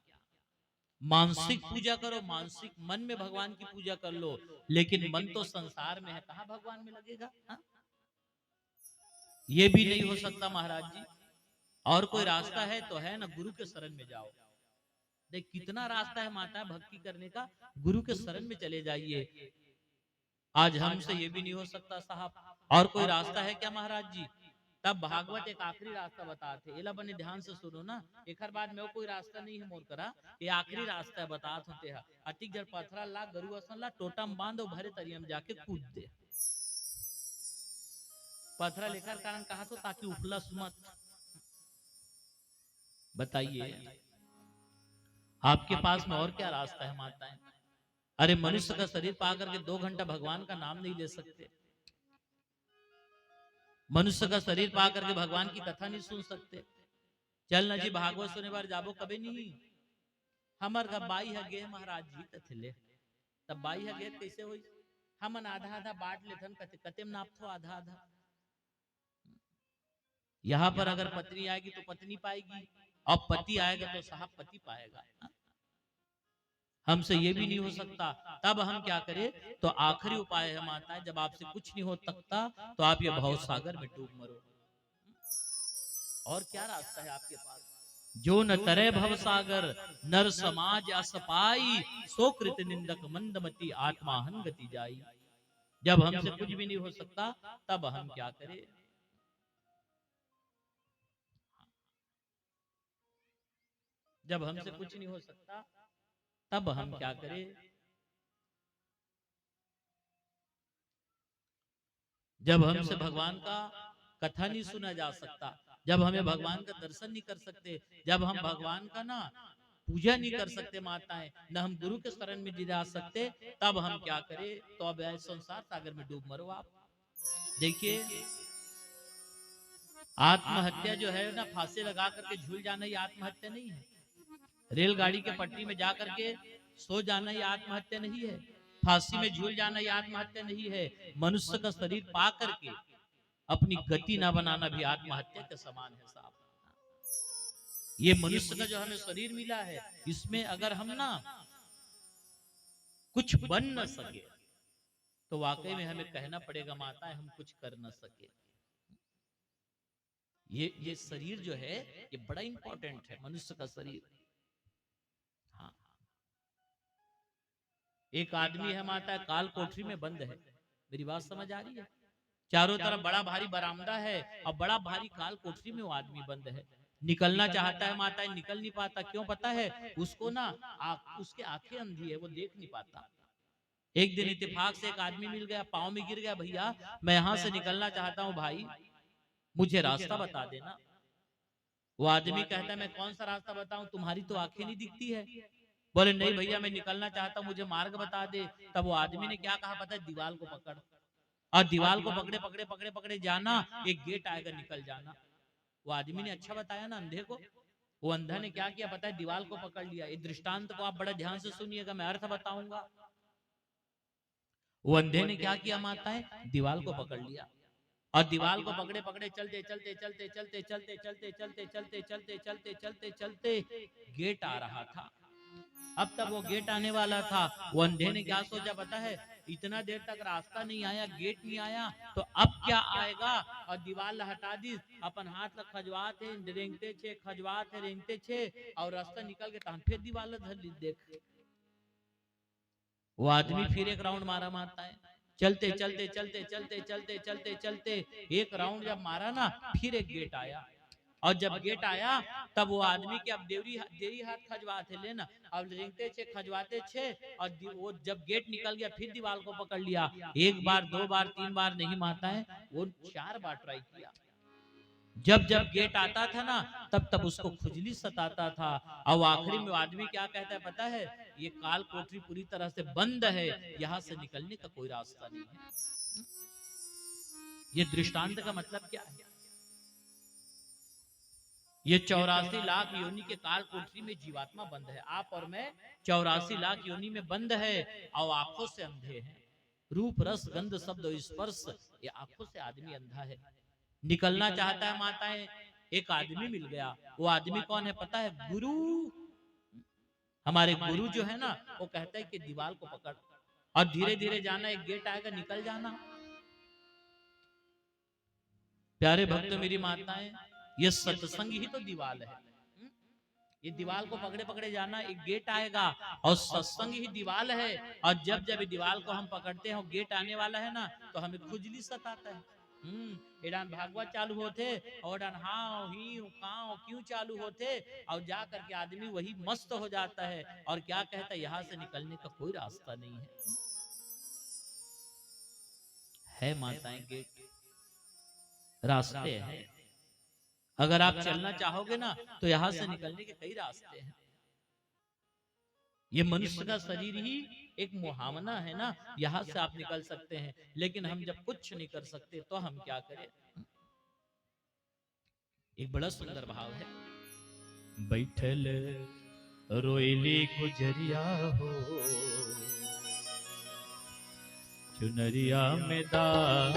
मानसिक पूजा करो, मानसिक मन में भगवान की पूजा कर लो। लेकिन मन तो संसार में है, कहाँ भगवान में लगेगा? हाँ? ये भी नहीं हो सकता महाराज जी। और कोई रास्ता है तो है ना, गुरु के शरण में जाओ। देख कितना रास्ता है माता है भक्ति करने का, गुरु के शरण में चले जाइए। आज हमसे ये भी नहीं हो सकता साहब। और कोई रास्ता है क्या महाराज जी? तब भागवत एक आखिरी रास्ता बताते, एला बने ध्यान से सुनो ना, एक हर बाद में कोई रास्ता नहीं है मोर करा, ये आखिरी रास्ता है बतात होते हैं। अतिक जर पथरा ला गरु असन ला टोटम बांधो भरे तरियम जाके कूद दे। पथरा लेकर कारण कहा तो ताकि उफलस मत। बताइए आपके पास में और क्या रास्ता है माताएं? अरे मनुष्य का शरीर पा करके 2 घंटा भगवान का नाम नहीं ले सकते, मनुष्य का शरीर पा करके भगवान की कथा नहीं सुन सकते। चल ना जी भागवत सुने बार जाबो कभी नहीं। हमर का बाई है गे महाराज जी कथले, तब बाई है गे कैसे होई? हमन आधा आधा बांट लेथन, कते कते में नापथो आधा आधा। यहाँ पर अगर पत्नी आएगी तो पत्नी पाएगी, और पति आएगा तो साहब पति पाएगा। हमसे ये भी नहीं हो सकता। तब हम क्या करें? तो आखिरी उपाय है माता, जब आपसे कुछ नहीं हो सकता तो आप ये भव सागर में डूब मरो। और क्या रास्ता है आपके पास? जो न तरे भव सागर नर समाज असपाई, सो कृत निंदक मंदमती आत्मा हन गति जाई। जब हमसे कुछ भी नहीं हो सकता तब हम क्या करें? जब हमसे कुछ नहीं हो सकता तब हम क्या करें? जब हमसे भगवान का कथा नहीं सुना जा सकता, जब हमें भगवान का दर्शन नहीं कर सकते, जब हम भगवान का ना पूजा नहीं कर सकते माताएं, न हम गुरु के शरण में जा सकते, तब हम क्या करें? तो अब संसार सागर में डूब मरो आप। देखिए, आत्महत्या जो है ना, फांसी लगा करके झूल जाना, ये आत्महत्या नहीं है। रेलगाड़ी के पटरी में जा करके सो जाना, ये आत्महत्या नहीं है। फांसी में झूल जाना, ये आत्महत्या नहीं है। मनुष्य का शरीर पा करके अपनी गति ना बनाना भी आत्महत्या के समान है साहब। ये मनुष्य का जो हमें शरीर मिला है, इसमें अगर हम ना कुछ बन न सके, तो वाकई में हमें कहना पड़ेगा माताएं, हम कुछ कर न सके। ये शरीर जो है, ये बड़ा इंपॉर्टेंट है, मनुष्य का शरीर। हाँ, एक आदमी है माता, काल कोठरी में बंद है। मेरी बात समझ आ रही है? चारों तरफ बड़ा भारी बरामदा है और बड़ा भारी काल कोठरी में वो आदमी बंद है। निकलना चाहता है माता, निकल नहीं पाता। क्यों पता है? उसको ना उसके आंखें अंधी है, वो देख नहीं पाता। एक दिन इत्तेफाक से एक आदमी मिल गया, पाँव में गिर गया, भैया मैं यहाँ से निकलना चाहता हूँ भाई, मुझे रास्ता बता देना। वो आदमी कहता है, मैं कौन सा रास्ता बताऊं, तुम्हारी तो आंखें नहीं दिखती है। बोले नहीं भैया, मैं निकलना चाहता हूँ, मुझे मार्ग बता दे। तब वो आदमी ने क्या कहा पता है? दीवार को पकड़, और दीवार को पकड़े पकड़े पकड़े पकड़े जाना, एक गेट आएगा, निकल जाना। वो आदमी ने अच्छा बताया ना अंधे को। वो अंधा ने क्या किया पता है? दीवार को पकड़ लिया। इस दृष्टांत को आप बड़ा ध्यान से सुनिएगा, मैं अर्थ बताऊंगा। वो अंधे ने क्या किया माताएं? दीवार को पकड़ लिया, और दीवार को पकड़े पकड़े चलते चलते चलते चलते चलते चलते चलते चलते चलते चलते चलते चलते गेट आ रहा था। अब तब वो गेट आने वाला था। वो अंधे ने क्या सोचा पता है? इतना देर तक रास्ता नहीं आया, गेट नहीं आया, तो अब क्या आएगा? और दीवार हटा दी, अपन हाथ लग खजवाते रेंगते छे, खजवाते रेंगते छे, और रास्ता निकल के तहन फिर दीवार धर ली। देख, वो आदमी फिर एक राउंड मारा मारता है, चलते चलते चलते चलते चलते चलते चलते एक राउंड जब मारा ना, फिर एक गेट आया। और जब गेट आया, तब वो आदमी के अब देरी हाथ खजवाते लेना, अब रेंगते छे, खजवाते छे, और वो जब गेट निकल गया, फिर दीवार को पकड़ लिया। एक बार, दो बार, तीन बार नहीं मारता है, वो 4 बार ट्राई किया। जब जब गेट आता था ना, तब तब उसको खुजली सताता था। और आखिरी में आदमी क्या कहता है पता है? ये काल कोठरी पूरी तरह से बंद है, यहाँ से निकलने का कोई रास्ता नहीं है। ये दृष्टांत का मतलब क्या है? ये 84 लाख योनि के काल कोठरी में जीवात्मा बंद है। आप और मैं 84 लाख योनि में बंद है, और आंखों से अंधे हैं। रूप रस गंध शब्द और स्पर्श, ये आंखों से आदमी अंधा है। निकलना चाहता है माताएं, एक आदमी मिल गया। वो आदमी कौन है पता है? गुरु। हमारे गुरु जो है ना, वो कहता है कि दीवार को पकड़ और धीरे धीरे जाना, एक गेट आएगा, निकल जाना। प्यारे भक्त मेरी माताएं, ये सत्संग ही तो दीवाल है। ये दीवाल को पकड़े पकड़े जाना, एक गेट आएगा, और सत्संग ही दीवाल है। और जब जब दीवाल को हम पकड़ते हैं, गेट आने वाला है ना, तो हमें खुजली सताता है। एडान भागवत चालू होते, और हां ही काओ क्यों चालू होते, और जा करके आदमी वही मस्त हो जाता है, और क्या कहता है? यहाँ से निकलने का कोई रास्ता नहीं है माताएं, गेट रास्ते हैं। अगर आप चलना चाहोगे ना, तो यहाँ से निकलने के कई रास्ते हैं। ये मनुष्य का शरीर ही एक मुहावना है ना, यहाँ से आप निकल सकते हैं। लेकिन हम जब कुछ नहीं कर सकते, तो हम क्या करें? एक बड़ा सुंदर भाव है। बैठल रोइली गुजरिया हो, चुनरिया में दाल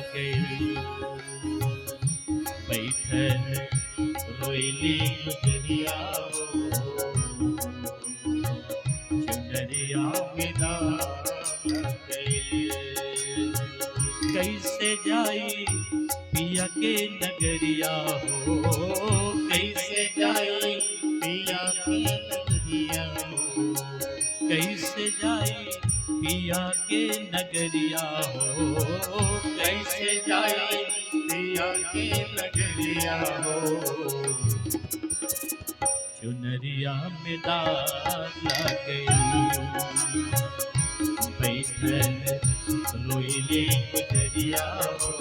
गई। बैठल रोइली गुजरिया हो, चुनरिया में दाल गई। कैसे जाई पिया के नगरिया हो, कैसे जाई पिया के नगरिया हो, कैसे जाई पिया के नगरिया हो, कैसे जाई पिया के नगरिया हो। चुनरिया में दाग लग गई, बैठल रोइली गुजरिया हो,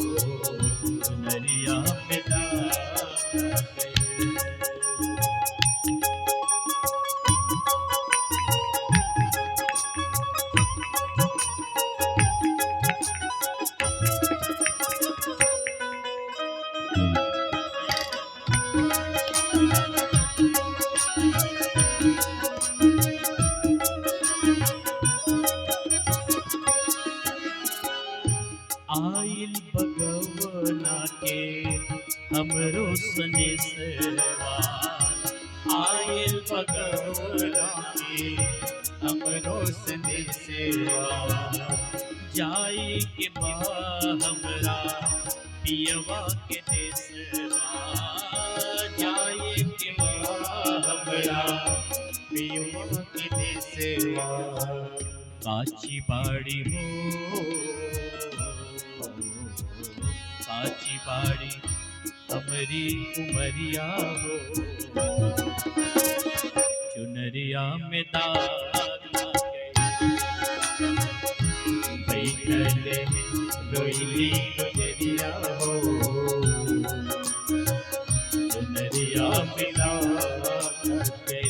चुनरिया में दाग लग गई। आइल भगवना के हमरो सनेसवा, आइल भगवना के हमरो सनेसवा, जाई के बा हमरा पियवा के देसवा, जाई के बा हमरा पियवा के देसवा, काची बाड़ी हो, काची बाड़ी हमरी उमरिया हो, चुनरिया में दाग लग गई, बैठल रोइली गुजरिया हो, चुनरिया में दाग लग गई।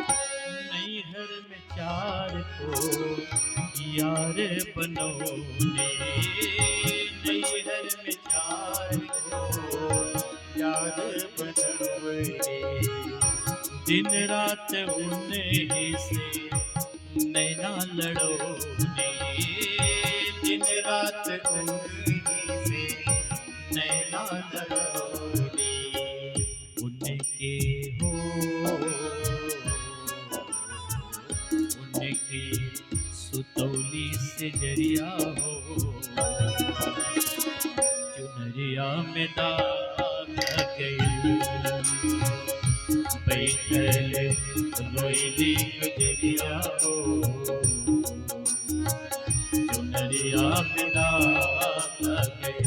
नैहर में चार को यार बनौले, नैहर में चार को यार बनौले, दिन रात उन्हीं से नैना लड़ोले, दिन रात उन्हीं से नैना लड़ोले, उनके हो उनकी सुतौली से जरिया हो, चुनरिया में दाग लग गई, बैठल रोइली गुजरिया हो, चुनरिया में दाग लग गई।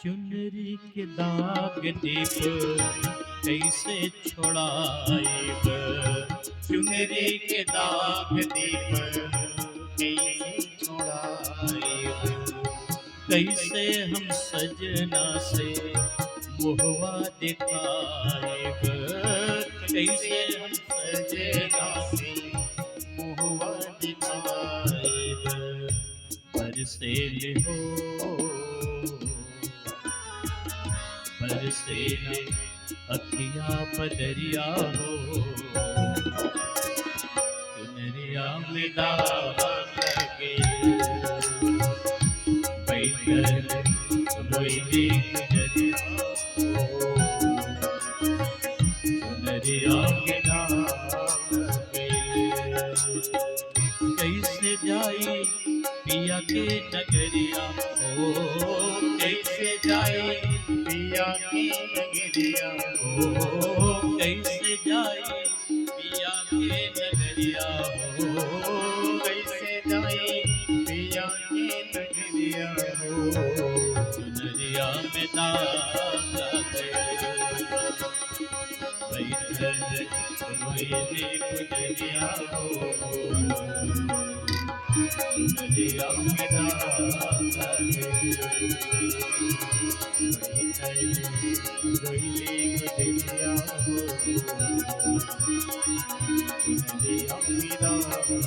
चुनरी के दाग दीप कैसे छोड़ाएब, चुनरी के दाग दीप कैसे छोड़ाएब, कैसे हम सजना से मुहवा दिखाएब, कैसे हम सजना से मुहवा दिखाएब, बरसेल हो बरसेले अखिया बदरिया हो, चुनरिया में दाग लग गई, बैठल रोइली गुजरिया हो, चुनरिया में दाग लग गई। कैसे जाई पिया के नगरिया हो, कैसे जाई पिया की नगरिया हो, कैसे जाई पिया के नगरिया हो, कैसे जाई पिया की नगरिया हो, दागे बैठल रोइली गुजरिया हो चुनरिया में दागे बैठल रोइली गुजरिया हो चुनरिया में दागे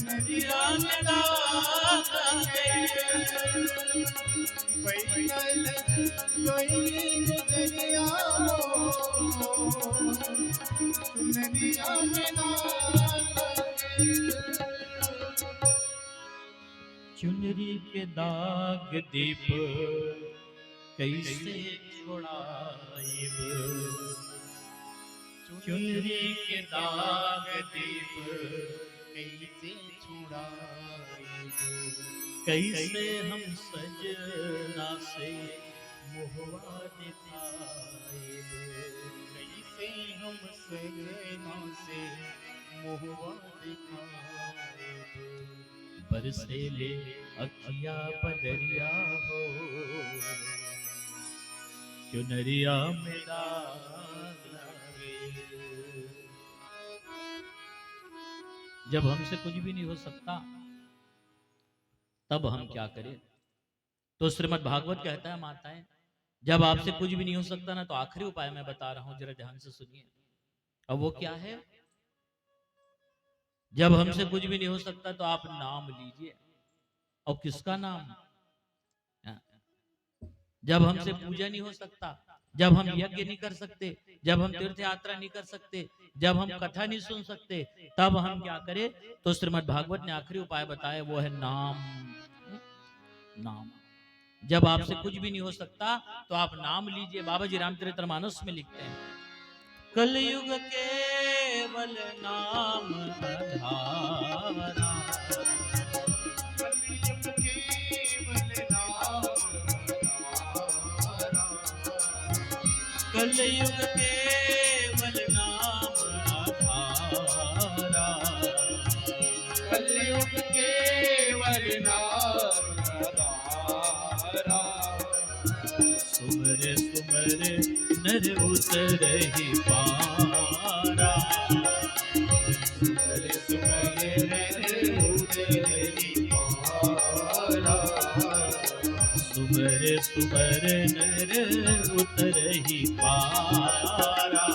नदिया में दागे बैठल रोइली गुजरिया हो नदिया में दागे चुनरी के दाग दीप कैसे छुड़ाइब चुनरी के दाग दीप कैसे छुड़ाइब कैसे हम सजना से मुहवा दिखाइब कैसे हम सजना से मुहवा दिखाइब बरसे ले अखिया बदरिया हो चुनरिया में दाग लागे जब हमसे कुछ भी नहीं हो सकता तब हम क्या करें तो श्रीमद् भागवत कहता है माताएं जब आपसे कुछ भी नहीं हो सकता ना तो आखिरी उपाय मैं बता रहा हूं जरा ध्यान से सुनिए अब वो क्या है जब हमसे कुछ भी नहीं हो सकता तो आप नाम लीजिए और किसका नाम जब हमसे पूजा नहीं हो सकता जब हम यज्ञ नहीं कर सकते जब हम तीर्थ यात्रा नहीं कर सकते जब हम कथा नहीं सुन सकते तब हम क्या करें तो श्रीमद् भागवत ने आखिरी उपाय बताया वो है नाम नाम जब आपसे कुछ भी नहीं हो सकता तो आप नाम लीजिए बाबा जी रामचरितमानस में लिखते हैं कलयुग केवल नाम आधारा कलयुग केवल नाम आधारा कलयुग केवल नाम आधारा सुमर सुमर नर उतरहि पारा सुमर सुमर नर उतरहि पारा सुमर सुमर नर उतरहि पारा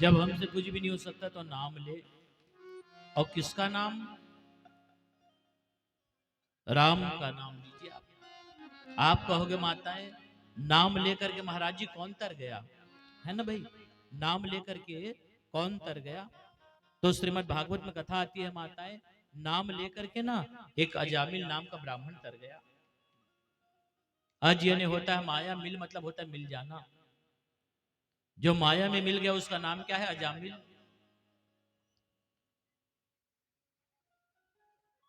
जब हमसे कुछ भी नहीं हो सकता तो नाम ले और किसका नाम राम का नाम लीजिए आप कहोगे माताएं नाम लेकर के महाराज जी कौन तर गया है ना भाई नाम लेकर के कौन तर गया तो श्रीमद् भागवत में कथा आती है माताएं नाम लेकर के ना एक अजामिल नाम का ब्राह्मण तर गया अज यानी होता है माया मिल मतलब होता है मिल जाना जो माया में मिल गया उसका नाम क्या है अजामिल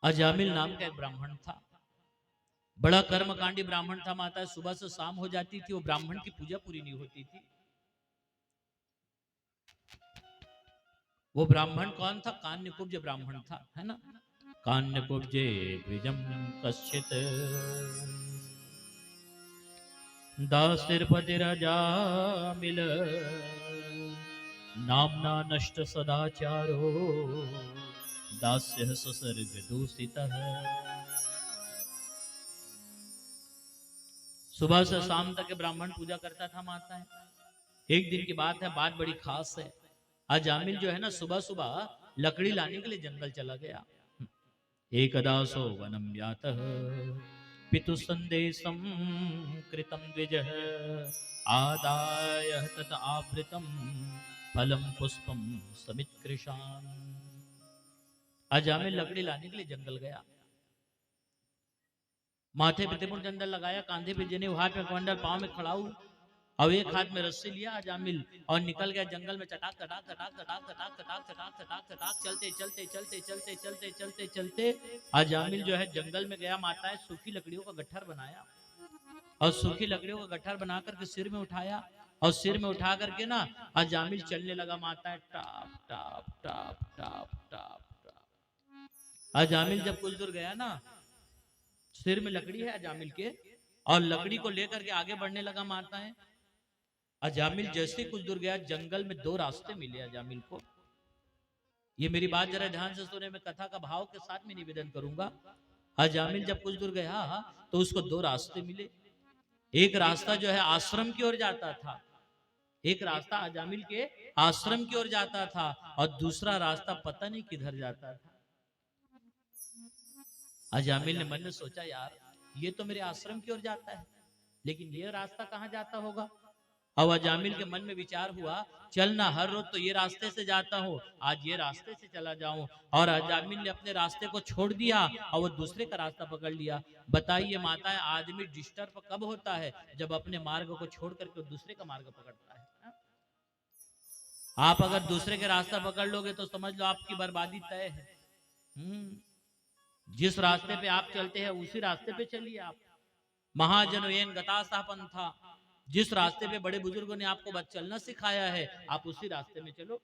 अजामिल नाम का एक ब्राह्मण था बड़ा कर्मकांडी ब्राह्मण था माता सुबह से शाम हो जाती थी वो ब्राह्मण की पूजा पूरी नहीं होती थी वो ब्राह्मण कौन था कान्यकुब्ज ब्राह्मण था है ना कान्यकुब्जे द्विजम कश्चित दासिर्पतिरजामिल नामना नष्ट सदाचारो दास्य ससर्ग दूषितः सुबह से शाम तक ब्राह्मण पूजा करता था माता है एक दिन की बात है बात बड़ी खास है अजामिल जो है ना सुबह सुबह लकड़ी लाने के लिए जंगल चला गया एकदासो वनम यातः पितु संदेशम कृतम द्विजः आदाय तत आवृतम फलम पुष्पम समित्कृशान अजामिल लकड़ी लाने के लिए जंगल गया माथे पे त्रिपुर चंदन लगाया कांधे पे जने हाथ में कमंडल पांव में खड़ाऊ और एक हाथ में रस्सी लिया अजामिल और निकल गया जंगल में चटाक चटाक चटाक चटाक चटाक चटाक चटाक चटाक चटाक चलते चलते चलते चलते चलते चलते चलते अजामिल जो है जंगल में गया माता है सूखी लकड़ियों का गट्ठर बनाया और सूखी लकड़ियों का गट्ठर बना करके सिर में उठाया और सिर में उठा करके ना अजामिल चलने लगा माता है, top top top top top top. Ajamil जब कुछ दूर गया ना, सिर में लकड़ी है अजामिल के, और लकड़ी को लेकर के आगे बढ़ने लगा माता है। अजामिल जैसे कुछ दूर गया, जंगल में दो रास्ते मिले अजामिल को। ये मेरी बात जरा ध्यान से सुने, मैं कथा का भाव के साथ में निवेदन करूंगा। अजामिल जब कुछ दूर गया तो उसको दो रास्ते मिले। एक रास्ता जो है आश्रम की ओर जाता था, एक रास्ता अजामिल के आश्रम की ओर जाता था, और दूसरा रास्ता पता नहीं किधर जाता था। अजामिल ने मन में सोचा, यार ये तो मेरे आश्रम की ओर जाता है, लेकिन ये रास्ता कहाँ जाता होगा। अब अजामिल के मन में विचार हुआ, चल ना हर रोज तो ये रास्ते से जाता हूँ, आज ये रास्ते से चला जाऊं। और अजामिल ने अपने रास्ते को छोड़ दिया और वो दूसरे का रास्ता पकड़ लिया। बताइए माताएं, आदमी डिस्टर्ब कब होता है, जब अपने मार्ग को छोड़ करके दूसरे का मार्ग पकड़ता है। आप अगर दूसरे के रास्ता पकड़ लोगे तो समझ लो आपकी बर्बादी तय है। जिस रास्ते पे आप चलते हैं उसी रास्ते पे चलिए आप। महाजन गतासा पंथा, जिस रास्ते पे बड़े बुजुर्गों ने आपको चलना सिखाया है, आप उसी रास्ते में चलो।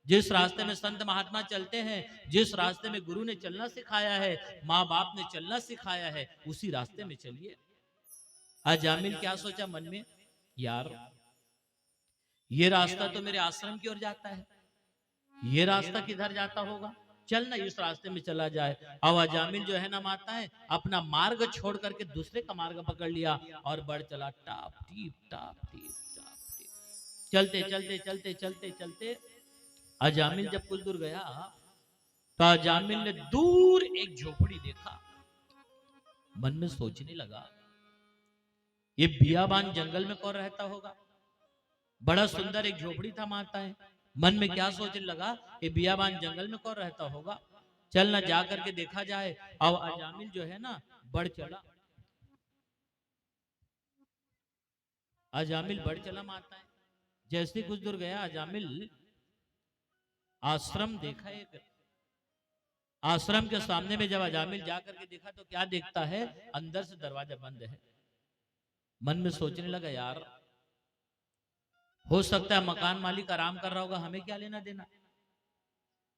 जिस रास्ते में संत महात्मा चलते हैं, जिस रास्ते में गुरु ने चलना सिखाया है, माँ बाप ने चलना सिखाया है, उसी रास्ते में चलिए। अजामिल क्या सोचा मन में, यार ये रास्ता तो मेरे आश्रम की ओर जाता है, ये रास्ता किधर जाता होगा, चल ना इस रास्ते में चला जाए। अब अजामिल जो है ना माता है, अपना मार्ग छोड़ करके दूसरे का मार्ग पकड़ लिया और बढ़ चला, टाप टीप टाप टीप टाप टीप। चलते चलते चलते चलते चलते अजामिल जब कुछ दूर गया तो अजामिल ने दूर एक झोपड़ी देखा। मन में सोचने लगा, ये बियाबान जंगल में कौन रहता होगा। बड़ा सुंदर एक झोपड़ी था माता है। मन में क्या सोचने लगा, ये बियाबान जंगल में कौन रहता होगा, चल ना जा करके देखा जाए। अब अजामिल जो है ना बढ़ चला, अजामिल बढ़ चला माता है। जैसे कुछ दूर गया अजामिल आश्रम देखा, एक आश्रम के सामने में जब अजामिल जा करके देखा तो क्या देखता है, अंदर से दरवाजा बंद है। मन में सोचने लगा, यार हो सकता है मकान मालिक आराम कर रहा होगा, हमें क्या लेना देना।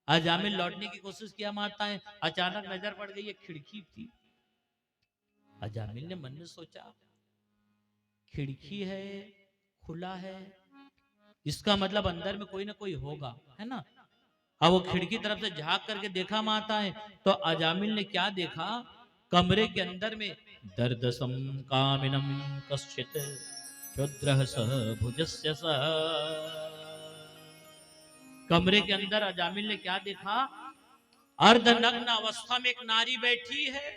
अजामिल लौटने की कोशिश किया माता है, अचानक नजर पड़ गई एक खिड़की थी। अजामिल ने मन में सोचा, खिड़की है, खुला है, इसका मतलब अंदर में कोई ना कोई होगा, है ना। अब वो खिड़की तरफ से झांक करके देखा माता है, तो अजामिल ने क्या देखा, कमरे के अंदर में दर्दसम कामिनम कश्चित क्षुद्रः सह भुजस्य सह। कमरे के अंदर अजामिल ने क्या देखा, अर्धनग्न अवस्था में एक नारी बैठी है,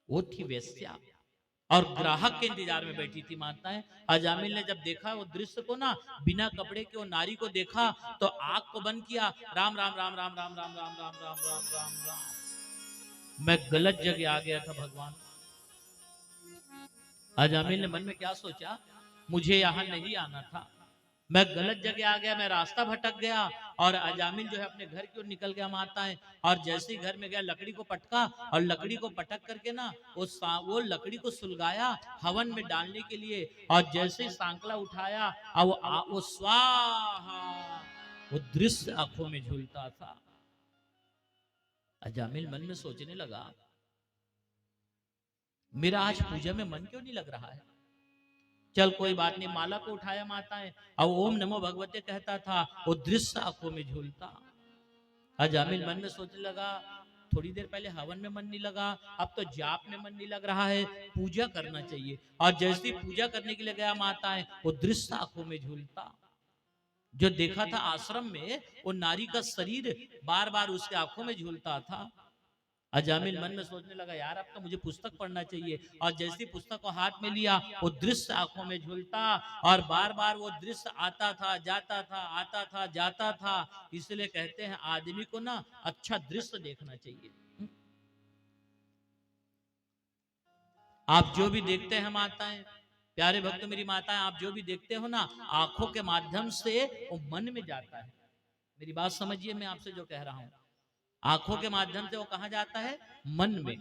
वो थी वेश्या, और ग्राहक के इंतजार में बैठी थी माता है। अजामिल ने जब देखा वो दृश्य को ना, बिना कपड़े के वो नारी को देखा तो आंख को बंद किया, राम राम राम राम राम राम राम राम राम राम राम राम, मैं गलत जगह आ गया था भगवान। अजामिल ने मन में क्या सोचा, मुझे यहाँ नहीं आना था, मैं गलत जगह आ गया, मैं रास्ता भटक गया। और अजामिल जो है अपने घर की ओर निकल गया माता है, और जैसे ही घर में गया लकड़ी को पटका, और लकड़ी को पटक करके ना वो लकड़ी को सुलगाया हवन में डालने के लिए, और जैसे ही सांकला उठाया और वो स्वाहा, वो दृश्य आंखों में झूलता था। अजामिल मन में सोचने लगा, मेरा आज पूजा में मन क्यों नहीं लग रहा है। चल कोई बात नहीं, माला को उठाया माता है, और ओम नमो भगवते कहता था, वो दृश्य आंखों में झूलता। अजामिल मन में सोचने लगा, थोड़ी देर पहले हवन में मन नहीं लगा, अब तो जाप में मन नहीं लग रहा है, पूजा करना चाहिए। और जैसे पूजा करने के लिए गया माता है, वो दृश्य आंखों में झूलता। जो देखा था आश्रम में, वो नारी का शरीर बार बार उसके आंखों में झूलता था। अजामिल मन में सोचने लगा, यार अब तो मुझे पुस्तक पढ़ना चाहिए। और जैसी पुस्तक को हाथ में लिया, वो दृश्य आंखों में झूलता, और बार बार वो दृश्य आता था जाता था, आता था जाता था। इसलिए कहते हैं आदमी को ना अच्छा दृश्य देखना चाहिए। आप जो भी देखते हैं माताएं, प्यारे भक्त मेरी माताएं, आप जो भी देखते हो ना, आंखों के माध्यम से वो मन में जाता है। मेरी बात समझिए, मैं आपसे जो कह रहा हूं, आंखों के माध्यम से वो कहां जाता है, मन में।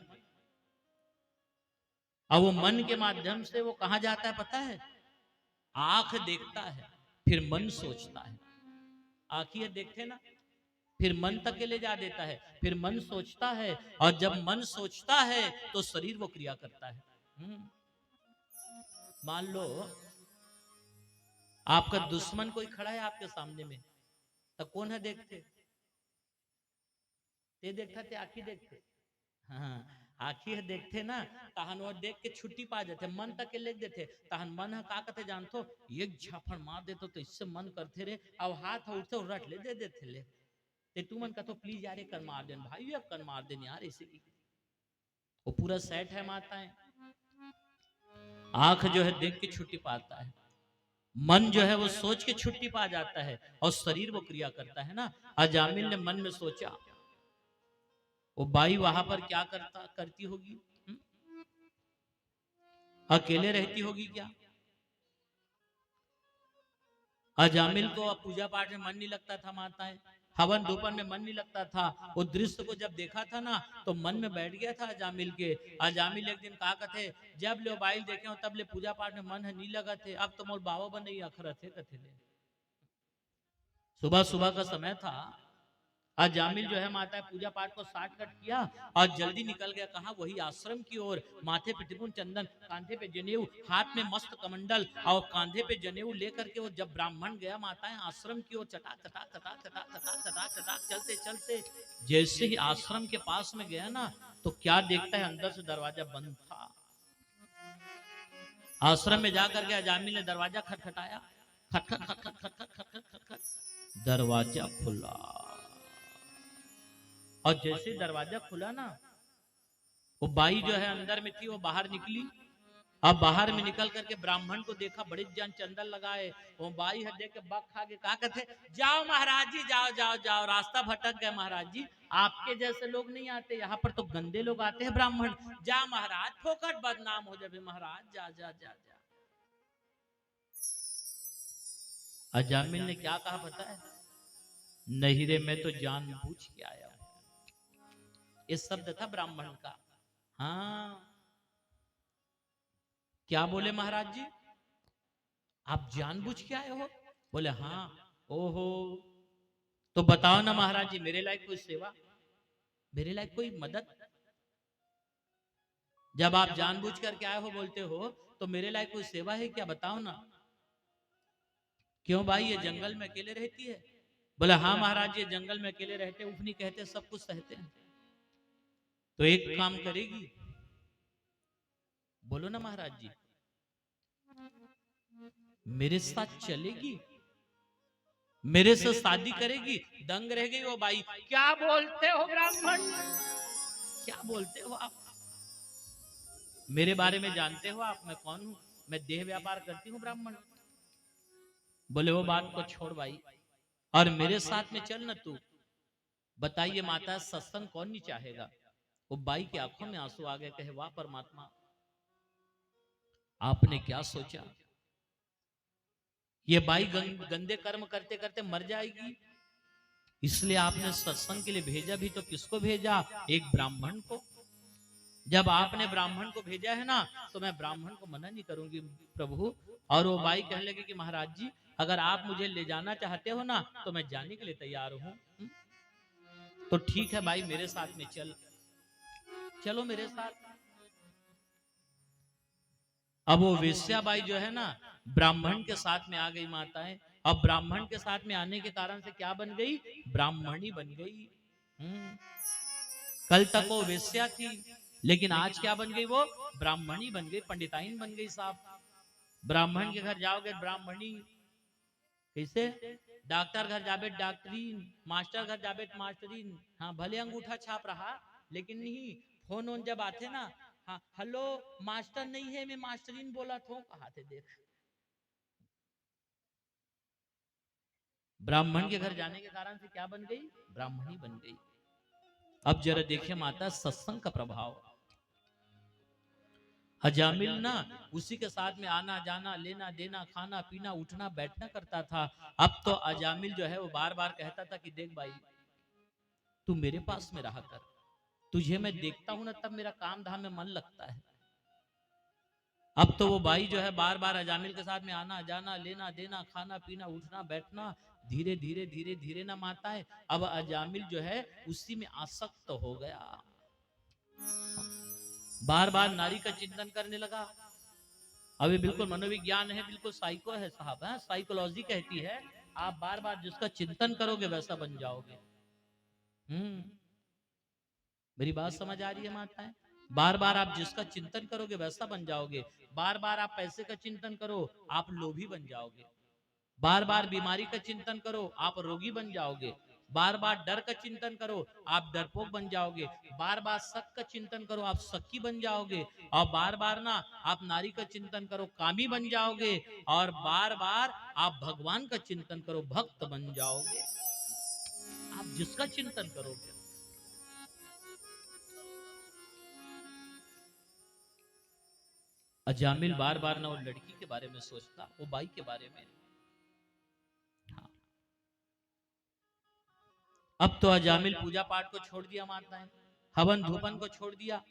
अब वो मन के माध्यम से वो कहां जाता है पता है, आंख देखता है, फिर मन सोचता है। आंखियां देखते ना, फिर मन तक के ले जा देता है, फिर मन सोचता है, और जब मन सोचता है तो शरीर वो क्रिया करता है। मान लो आपका दुश्मन कोई खड़ा है आपके सामने में, तो कौन है देखते? ते देखता थे आखी देखते। हाँ, आखी है देखते ना, तहन वो देख के छुट्टी पा जाते, मन तक के ले देते, तहन मन है का कहते जानतो, एक झापड़ मार देते तो इससे मन करते रे, अब हाथ उठते रट ले दे देते ले, ते तू मन का तो प्लीज यार कर मार देन भाई, ये कर मार देन यार इसे। वो पूरा सेट है माता है। आंख जो है देख के छुट्टी पाता है, मन जो है वो सोच के छुट्टी पा जाता है, और शरीर वो क्रिया करता है ना। अजामिल ने मन में सोचा, वो बाई वहां पर क्या करती होगी? हुँ? अकेले रहती होगी क्या? अजामिल को अब पूजा पाठ में मन नहीं लगता था माताएं, हवन धूपन में मन नहीं लगता था। वो दृश्य को जब देखा था ना तो मन में बैठ गया था अजामिल के। अजामिल एक दिन कहा कथे, जब ले मोबाइल देखे हो तब ले पूजा पाठ में मन है नहीं लगा थे, अब तो मोल बाबा बन नहीं अखर थे कथे ले। सुबह सुबह का समय था, आज जामिल जो है माता पूजा पाठ को शॉर्टकट किया और जल्दी निकल गया। कहा? वही आश्रम की ओर। माथे पे त्रिपुन चंदन, कांधे पे जनेऊ, हाथ में मस्त कमंडल और कांधे पे जनेऊ लेकर के वो जब ब्राह्मण गया माताएं आश्रम की ओर, चटा चटा चटा चटा चटा चटा चटा चलते चलते जैसे ही आश्रम के पास में गया ना तो क्या देखता है, अंदर से दरवाजा बंद था। आश्रम में जाकर के अजामिल ने दरवाजा खटखटाया, खट खट खट खट खट खट खट खट खट, दरवाजा खुला। और जैसे दरवाजा खुला ना, वो बाई जो है अंदर में थी वो बाहर निकली। अब बाहर में निकल करके ब्राह्मण को देखा, बड़े जान चंदन लगाए। वो बाई है देख के बक खा के कहा कहते, जाओ महाराज जी, जाओ जाओ जाओ, रास्ता भटक गए महाराज जी, आपके जैसे लोग नहीं आते यहाँ पर, तो गंदे लोग आते हैं ब्राह्मण। जा महाराज, फोकट बदनाम हो जाए महाराज, जा जा जा जा। अजामिल ने क्या कहा पता है? नहीं रे, मैं तो जानबूझ के आया हूं। ये शब्द था ब्राह्मण का। हाँ, क्या बोले महाराज जी? आप जानबूझ के आए हो? बोले हाँ। ओहो, तो बताओ ना महाराज जी, मेरे लायक कोई सेवा, मेरे लायक कोई मदद। जब आप जानबूझ करके आए हो बोलते हो तो मेरे लायक कोई सेवा है क्या? बताओ ना। क्यों भाई, ये जंगल में अकेले रहती है? बोले हाँ महाराज, ये जंगल में अकेले रहते, उफ नहीं कहते, सब कुछ सहते हैं। तो एक काम करेगी? बोलो ना महाराज जी। मेरे साथ चलेगी, मेरे से शादी करेगी? दंग रह गई वो बाई। क्या बोलते हो ब्राह्मण, क्या बोलते हो आप? मेरे बारे में जानते हो आप मैं कौन हूं? मैं देह व्यापार करती हूँ ब्राह्मण। बोले वो बात को छोड़ भाई, और मेरे साथ में चल न तू। बताइए माता, सत्संग कौन नहीं चाहेगा? वो बाई की आंखों में आंसू आ गए, कहे वाह परमात्मा, आपने क्या सोचा? ये बाई गंदे कर्म करते करते मर जाएगी, इसलिए आपने सत्संग के लिए भेजा भी तो किसको भेजा? एक ब्राह्मण को। जब आपने ब्राह्मण को भेजा है ना तो मैं ब्राह्मण को मना नहीं करूंगी प्रभु। और वो बाई कहने लगी कि महाराज जी, अगर आप मुझे ले जाना चाहते हो ना तो मैं जाने के लिए तैयार हूं। तो ठीक है भाई, मेरे साथ में चल, चलो मेरे साथ। अब वो वेश्याबाई जो है ना ब्राह्मण के साथ में आ गई माताएं। अब ब्राह्मण के साथ में आने के कारण से क्या बन गई? ब्राह्मणी बन गई। कल तक वो वेश्या थी, लेकिन आज क्या बन गई? वो ब्राह्मणी बन गई, पंडिताइन बन गई साहब। ब्राह्मण के घर जाओगे ब्राह्मणी, कैसे? डॉक्टर घर जाबे डॉक्टरीन, मास्टर घर जाबे मास्टरीन। हाँ, भले अंगूठा छाप रहा लेकिन नहीं, फोन ओन जब आते ना, हाँ हेलो मास्टर नहीं है, मैं मास्टरीन बोला था, कहा थे देख। ब्राह्मण के घर जाने के कारण से क्या बन गई? ब्राह्मणी बन गई। अब जरा देखिए माता, सत्संग का प्रभाव। अजामिल ना उसी के साथ में आना जाना, लेना देना, खाना पीना, उठना बैठना करता था। अब तो अजामिल जो है वो बार बार कहता था कि देख भाई, तू मेरे पास में रहा कर, तुझे मैं देखता हूं ना तब मेरा काम धाम में मन लगता है। अब तो वो भाई जो है बार बार अजामिल के साथ में आना जाना, लेना देना, खाना पीना, उठना बैठना, धीरे धीरे धीरे धीरे ना माता है, अब अजामिल जो है उसी में आसक्त हो गया, बार बार नारी का चिंतन करने लगा। अभी बिल्कुल मनोविज्ञान है, बिल्कुल साइको है साहब, है साइकोलॉजी कहती है आप बार बार जिसका चिंतन करोगे वैसा बन जाओगे। मेरी बात समझ आ रही है माताएं? बार बार आप जिसका चिंतन करोगे वैसा बन जाओगे। बार बार आप पैसे का चिंतन करो आप लोभी बन जाओगे। बार बार बीमारी का चिंतन करो आप रोगी बन जाओगे। बार बार डर का चिंतन करो आप डरपोक बन जाओगे। बार बार शक का चिंतन करो आप शक्की बन जाओगे। और बार बार ना आप नारी का चिंतन करो कामी बन जाओगे। और बार बार आप भगवान का चिंतन करो भक्त बन जाओगे। आप जिसका चिंतन करोगे। अजामिल बार बार ना वो लड़की के बारे में सोचता, वो बाई के बारे में। हाँ। अब तो अजामिल पूजा पाठ को छोड़ दिया माताएं, हवन धूपन को छोड़ दिया,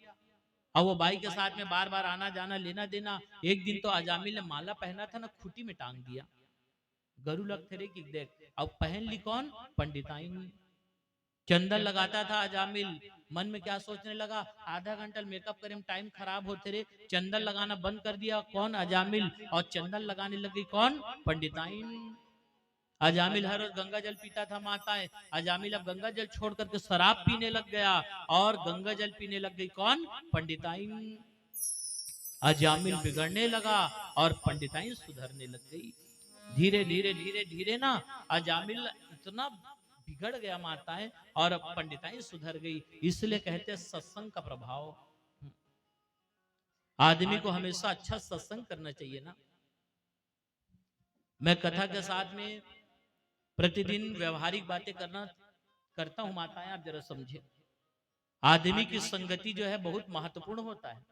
और वो बाई के साथ में बार बार आना जाना लेना देना। एक दिन तो अजामिल ने माला पहना था ना, खुटी में टांग दिया। गरु लग थे रे कि देख, अब पहन ली कौन? पंडिताइन। चंदन लगाता था अजामिल, मन में क्या सोचने लगा, आधा घंटा मेकअप करे टाइम खराब होते रे, चंदन लगाना बंद कर दिया कौन? अजामिल। और चंदन लगाने लगी कौन? पंडिताइन। अजामिल हर रोज गंगा जल पीता था माताएं, अजामिल अब गंगा जल छोड़ करके शराब पीने लग गया, और गंगा जल पीने लग गई कौन? पंडिताइन। अजामिल बिगड़ने लगा और पंडिताइन सुधरने लग गई। धीरे धीरे धीरे धीरे ना अजामिल इतना बिगड़ गया माताएं, और पंडिताइन सुधर गई। इसलिए कहते हैं सत्संग का प्रभाव। आदमी को हमेशा अच्छा सत्संग करना चाहिए ना। मैं कथा के साथ में प्रतिदिन व्यवहारिक बातें करता हूं माताएं, आप जरा समझे। आदमी की संगति जो है बहुत महत्वपूर्ण होता है।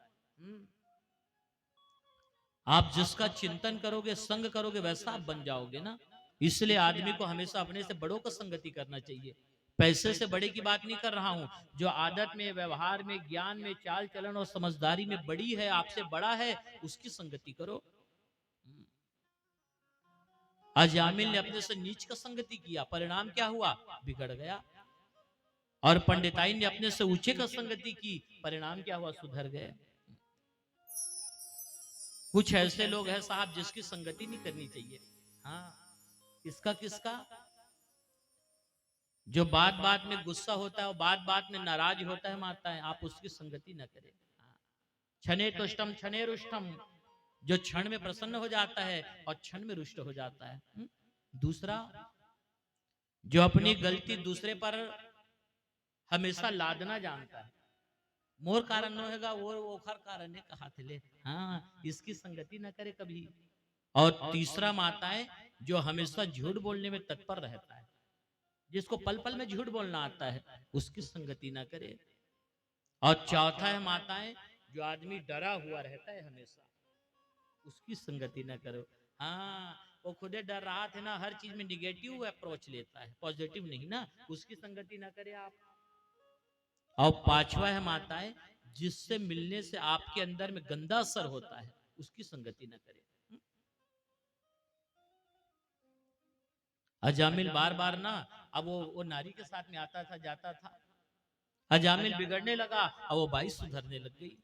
आप जिसका चिंतन करोगे संग करोगे वैसा आप बन जाओगे ना। इसलिए आदमी को हमेशा अपने से बड़ों का संगति करना चाहिए। पैसे से बड़े की बात नहीं कर रहा हूं, जो आदत में, व्यवहार में, ज्ञान में, चाल चलन और समझदारी में बड़ी है, आपसे बड़ा है, उसकी संगति करो। अजामिल ने अपने से नीच का संगति किया, परिणाम क्या हुआ? बिगड़ गया। और पंडिताइन ने अपने से ऊंचे का संगति की, परिणाम क्या हुआ? सुधर गए। कुछ ऐसे लोग हैं साहब जिसकी संगति नहीं करनी चाहिए। हाँ, किसका किसका? जो बात बात में गुस्सा होता है और बात बात में नाराज होता है माताएं, आप उसकी संगति न करें। क्षणे तुष्टम क्षणे रुष्टम, जो क्षण में प्रसन्न हो जाता है और क्षण में रुष्ट हो जाता है। दूसरा, जो अपनी गलती दूसरे पर हमेशा लादना जानता है, मोर कारण न होगा वो ओखर कारण है कहा थे ले। हाँ, इसकी संगति न करे कभी। और तीसरा माताएं, जो हमेशा झूठ बोलने में तत्पर रहता है, जिसको पल पल में झूठ बोलना आता है, उसकी संगति ना करे। और चौथा है माताएं, जो आदमी डरा हुआ रहता है हमेशा, उसकी संगति ना करो। हाँ, वो खुदे डर रहा था ना, हर चीज में निगेटिव अप्रोच लेता है, पॉजिटिव नहीं ना, उसकी संगति ना करे आप। और पांचवा है माताएं, जिससे मिलने से आपके अंदर में गंदा असर होता है, उसकी संगति ना करे। अजामिल बार बार ना, अब वो नारी के साथ में आता था जाता था, अजामिल बिगड़ने लगा और वो बाई सुधरने लग गई।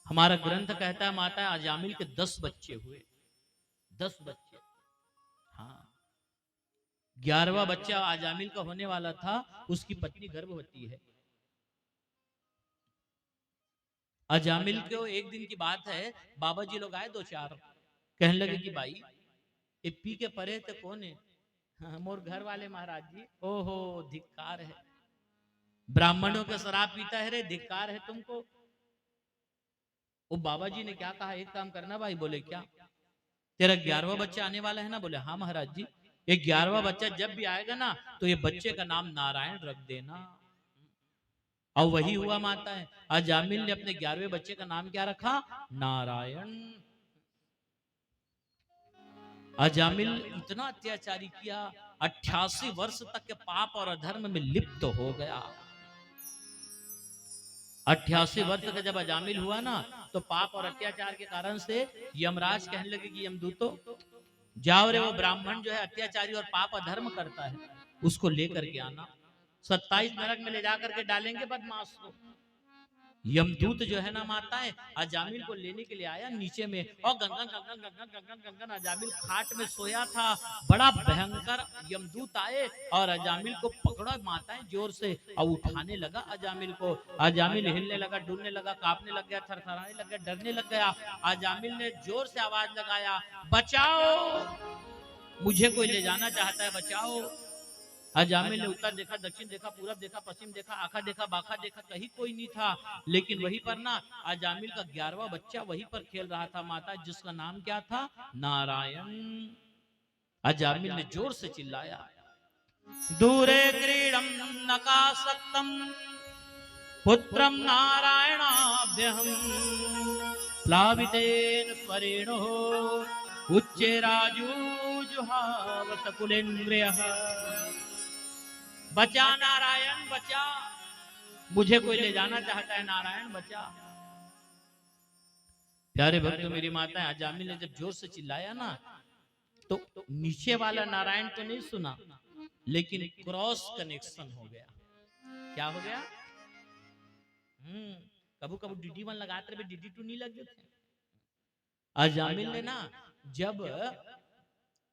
हमारा ग्रंथ कहता है माता अजामिल के 10 बच्चे हुए, 10 बच्चे। हाँ, 11वां बच्चा अजामिल का होने वाला था, उसकी पत्नी गर्भवती है। अजामिल को एक दिन की बात है, बाबा जी लोग आए 2-4, कहने लगे कि भाई ये पी के परे थे कौन है? हाँ, मोर घर वाले महाराज जी। ओहो, धिक्कार है, ब्राह्मणों का शराब पीता है रे, धिक्कार है तुमको। वो बाबा जी ने क्या कहा, एक काम करना भाई। बोले क्या? तेरा 11वां बच्चा आने वाला है ना? बोले हाँ महाराज जी। ये 11वां बच्चा जब भी आएगा ना, तो ये बच्चे का नाम नारायण रख देना। और वही हुआ माता है, अजामिल ने अपने 11वें बच्चे का नाम क्या रखा? नारायण। अजामिल इतना अत्याचारी किया, 88 वर्ष तक के पाप और अधर्म में लिप्त हो गया। 88 वर्ष का जब अजामिल हुआ ना, तो पाप और अत्याचार के कारण से यमराज कहने लगे कि यमदूतो जाओ रे, वो ब्राह्मण जो है अत्याचारी और पाप अधर्म करता है, उसको लेकर के आना, 27 नरक में ले जाकर के डालेंगे बदमाश को। यमदूत जो है ना माताएं, अजामिल को लेने के लिए आया नीचे में, और गंगन गंगन गंगन गंगन गंगन अजामिल खाट में सोया था। बड़ा भयंकर यमदूत आए और अजामिल को पकड़ा माताएं जोर से, और उठाने लगा अजामिल को। अजामिल हिलने लगा, डुलने लगा, कांपने लग गया, थरथराने लग गया, डरने लग गया। अजामिल ने जोर से आवाज लगाया, बचाओ, मुझे कोई ले जाना चाहता है, बचाओ। अजामिल ने उत्तर देखा, दक्षिण देखा, पूरब देखा, पश्चिम देखा, आखा देखा, बाखा देखा, कहीं कोई नहीं था। लेकिन वहीं पर ना अजामिल का 11वां बच्चा वहीं पर खेल रहा था माता, जिसका नाम क्या था, नारायण। अजामिल ने जोर से चिल्लाया, दूरे क्रीडम नकासक्तम पुत्रम नारायणाभ्यहम प्लावितेन स्वरेणो उच्चे राजू जुहावत कुलेन्द्रियः। बचा नारायण, बचा, मुझे कोई ले जाना चाहता है, नारायण बचा। प्यारे भक्तों, मेरी माता अजामिल ने जब जोर से चिल्लाया ना, तो नीचे वाला नारायण तो नहीं सुना, लेकिन क्रॉस कनेक्शन हो गया। क्या हो गया? कबू कबू DD1 लगाते रहे, DD2 नहीं लग गए थे। अजामिल ने ना जब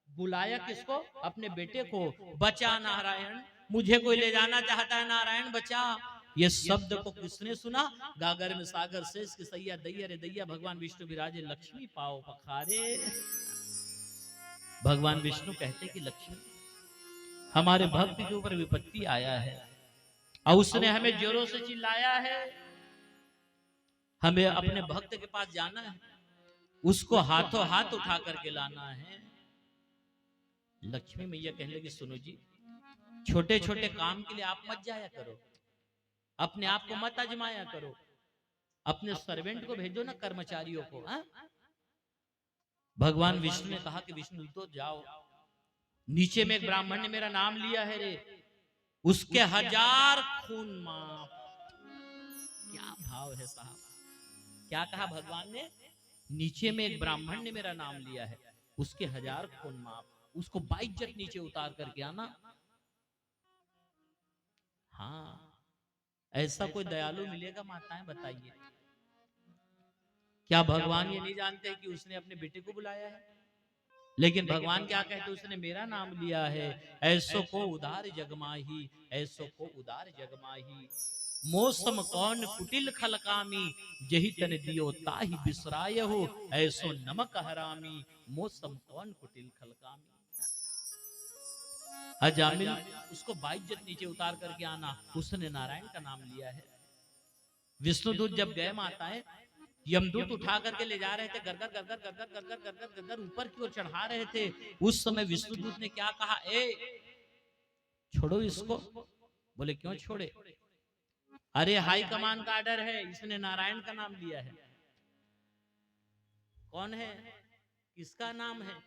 बुलाया किसको, अपने बेटे को, बचा नारायण, मुझे कोई ले जाना चाहता है, नारायण बचा। ये शब्द को किसने सुना? गागर में सागर से इसके सैया दैया रे दैया, भगवान विष्णु विराजे, लक्ष्मी पाओ पखारे। भगवान विष्णु कहते कि लक्ष्मी, हमारे भक्त के ऊपर विपत्ति आया है और उसने हमें जोरों से चिल्लाया है, हमें अपने भक्त के पास जाना है, उसको हाथों हाथ उठा करके लाना है। लक्ष्मी मैया कहने लगी, सुनो जी, छोटे छोटे काम के लिए आप मत जाया करो, अपने आप को मत आजमाया करो, अपने सर्वेंट को भेजो ना, कर्मचारियों को। भगवान विष्णु ने कहा कि विष्णु तो जाओ, नीचे में एक ब्राह्मण ने मेरा नाम लिया है रे, उसके 1000 खून माफ। क्या भाव है साहब, क्या कहा भगवान ने? नीचे में एक ब्राह्मण ने मेरा नाम लिया है, उसके 1000 खून माफ, उसको 22 नीचे उतार करके आना। हाँ, ऐसा कोई दयालु मिलेगा माताएं, बताइए? क्या भगवान ये नहीं जानते कि उसने अपने बेटे को बुलाया है? लेकिन भगवान क्या कहते, उसने मेरा नाम लिया है। ऐसो को उदार जगमाही, ऐसो को उदार जगमाही, मौसम कौन कुटिल खलकामी, जही तन दियो ताही बिसराय हो, ऐसो नमक हरामी, मौसम कौन कुटिल खलकामी। अजामिल उसको 22 नीचे उतार करके आना, उसने नारायण का नाम लिया है। विष्णुदूत जब गए माताएं, यमदूत उठा करके ले जा रहे थे, गरगर गरगर गरगर गरगर गरगर गरगर ऊपर की ओर चढ़ा रहे थे। उस समय विष्णुदूत ने क्या कहा, छोड़ो इसको। बोले क्यों छोड़े? अरे हाई कमान का आर्डर है, इसने नारायण का नाम लिया है। कौन है, किसका नाम है?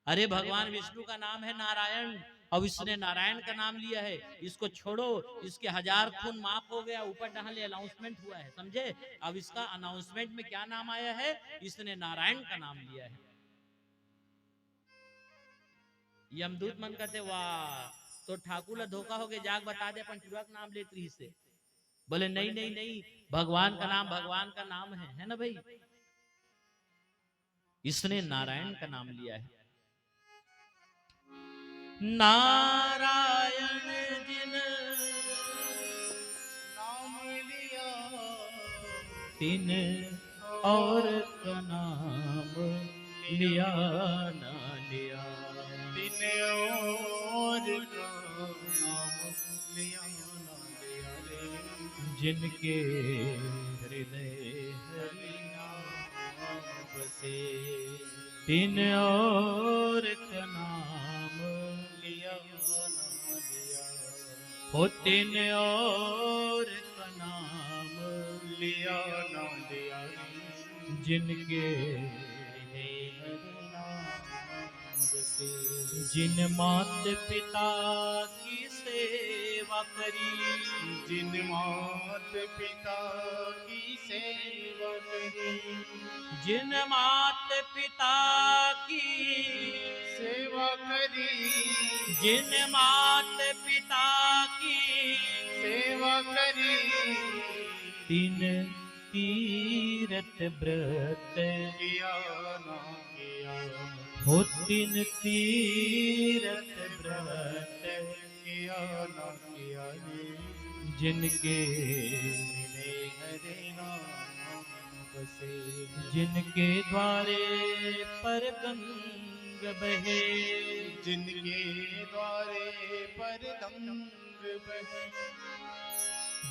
अरे भगवान विष्णु का नाम है नारायण, अब इसने नारायण का नाम लिया है, इसको छोड़ो, इसके 1000 खून माफ हो गया। ऊपर डहाले अनाउंसमेंट हुआ है, समझे? अब इसका अनाउंसमेंट में क्या नाम आया है, इसने नारायण का नाम लिया है। यमदूत मन कहते, वाह, तो ठाकुर धोखा हो गया, जाग बता दे पंचुरा का नाम लेती से। बोले नहीं नहीं नहीं, भगवान का नाम भगवान का नाम है ना भाई, इसने नारायण का नाम लिया है। नारायण जिन नाम लिया, तिन और का नाम लिया ना लिया, तिन और का नाम लिया ना लिया, जिनके हृदय हरि नाम बसे, तिन और का नाम लिया ना लिया, हो तिन और का नाम लिया ना लिया, जिनके हृदय हरि नाम बसे। बसे। जिन मात पिता की सेवा करी, जिन मात पिता की सेवा करी, जिन मात पिता की सेवा करी, जिन मात पिता की सेवा करी, तीन तीरथ व्रत किया ना किया, हो, तीन तीरथ व्रत किया ना किया रे, जिनके मेरे हरे नाम बसे। जिनके द्वारे पर गंग बहे, जिनके द्वारे पर गंग बहे,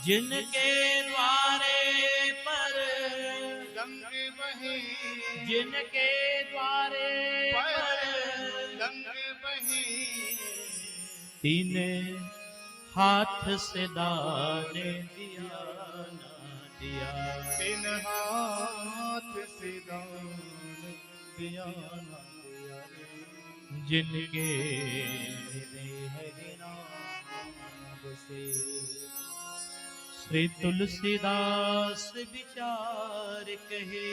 जिनके द्वारे पर गंग बहे, जिनके द्वारे पर पर गंग बहे, तीन हाथ से दान दिया ना दिया, तीन हाथ से दान दिया ना दिया रे, जिनके मेरे हरि नाम बसे। श्री तुलसीदास विचार कहे,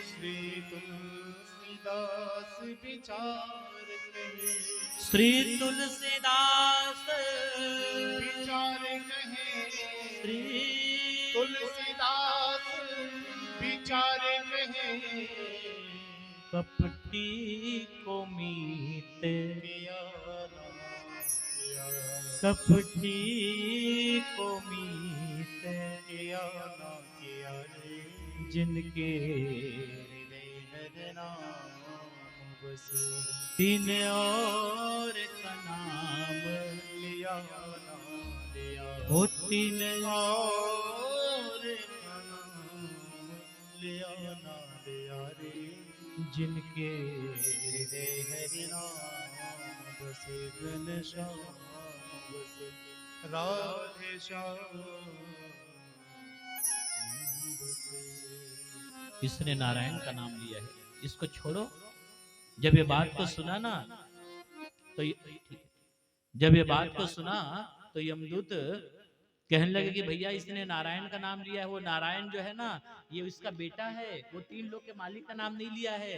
श्री तुलसीदास विचार कहे, श्री तुलसीदास विचार कहे, श्री तुलसीदास विचार कहे, कपटी को मीत किया ना किया, कपटी को मीत किया ना किया रे, जिनके हृदय हर नाम बसे। तीन और का नाम लिया ना लिया, हो, तीन और का नाम लिया ना लिया रे, जिनके हृदय हरि नाम बसे। घनश्याम बसे, राधे श्याम बसे। इसने नारायण का नाम लिया है, इसको छोड़ो। जब ये बात को सुना ना तो जब ये बात को सुना तो यमदूत कहने लगे कि भैया इसने नारायण का नाम लिया है, वो नारायण जो है ना ये उसका बेटा है, वो तीन लोग के मालिक का नाम नहीं लिया है।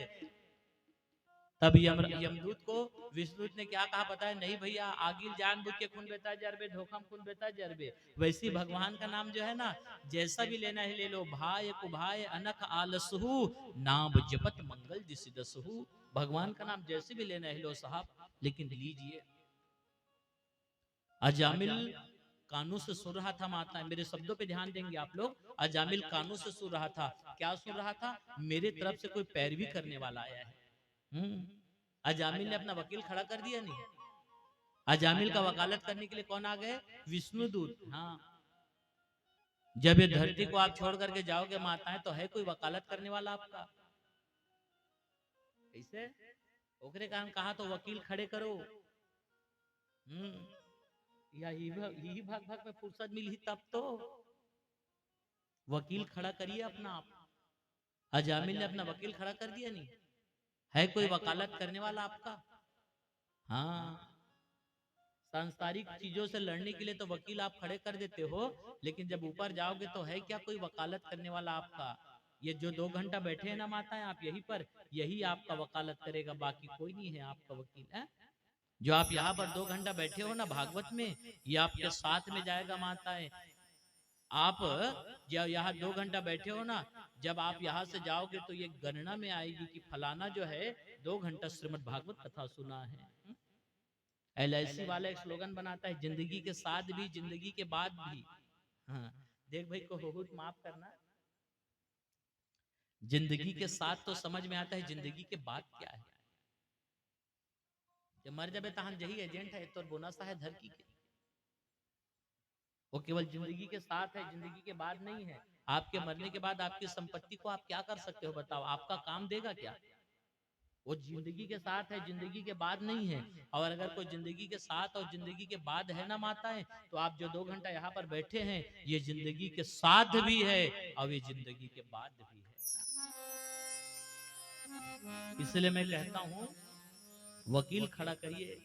तब यमदूत को विष्णुदूत ने क्या कहा पता है? नहीं भैया, आगिल जानबूझ के खून बेता जरबे, धोखम खून बेता जरबे। वैसे भगवान का नाम जो है ना, जैसा भी लेना है ले लो। भाय कुभाय अनख आलसहु, नाम जपत मंगल दिसिदसहु। भगवान का नाम जैसे भी लेना है लो साहब, लेकिन लीजिए। अजामिल कानों से सुन रहा था माता, मेरे शब्दों पे ध्यान देंगे आप लोग। अजामिल कानों से सुन रहा था। क्या सुन रहा था? मेरे तरफ से कोई पैरवी करने वाला आया है। अजामिल ने अपना वकील खड़ा कर दिया नहीं? अजामिल का वकालत करने के लिए कौन आ गए? विष्णुदूत। हाँ, जब ये धरती को आप छोड़ करके जाओगे माताएं, तो है कोई वकालत करने वाला आपका? कैसे? ओकरे कारण कहा तो वकील खड़े करो। या यही भाग भाग में फुर्सत मिली तब तो वकील खड़ा करिए अपना आप। अजामिल ने अपना वकील खड़ा कर दिया नहीं? है कोई वकालत करने वाला आपका? हाँ, सांसारिक चीजों से लड़ने के लिए तो वकील आप खड़े कर देते हो, लेकिन जब ऊपर जाओगे तो है क्या कोई वकालत करने वाला आपका? ये जो 2 घंटा बैठे हैं ना माताएं आप यहीं पर, यही आपका वकालत करेगा, बाकी कोई नहीं है आपका वकील है। जो आप यहाँ पर 2 घंटा बैठे हो ना भागवत में, ये आपके साथ में जाएगा माताएं। आप जब यहाँ 2 घंटा बैठे हो ना, जब आप यहाँ से जाओगे तो ये गणना में आएगी कि फलाना जो है 2 घंटा श्रीमद् भागवत कथा सुना है। LIC वाला एक स्लोगन बनाता है, जिंदगी के साथ भी जिंदगी के बाद भी। हाँ, देख भाई को बहुत माफ करना, जिंदगी के साथ तो समझ में आता है, जिंदगी के बाद क्या है? जब मर जाबे तहन यही एजेंट है तो बोनस है धरती के। वो केवल जिंदगी के साथ है, जिंदगी के बाद नहीं है। आपके मरने के बाद आपकी संपत्ति को आप क्या कर सकते हो बताओ? आपका काम देगा क्या? वो जिंदगी के साथ है, जिंदगी के बाद नहीं है। और अगर कोई जिंदगी के साथ और जिंदगी के बाद है ना माताएं, तो आप जो 2 घंटा यहाँ पर बैठे हैं, ये जिंदगी के साथ भी है और ये जिंदगी के बाद भी है। इसलिए मैं कहता हूँ वकील खड़ा करिए,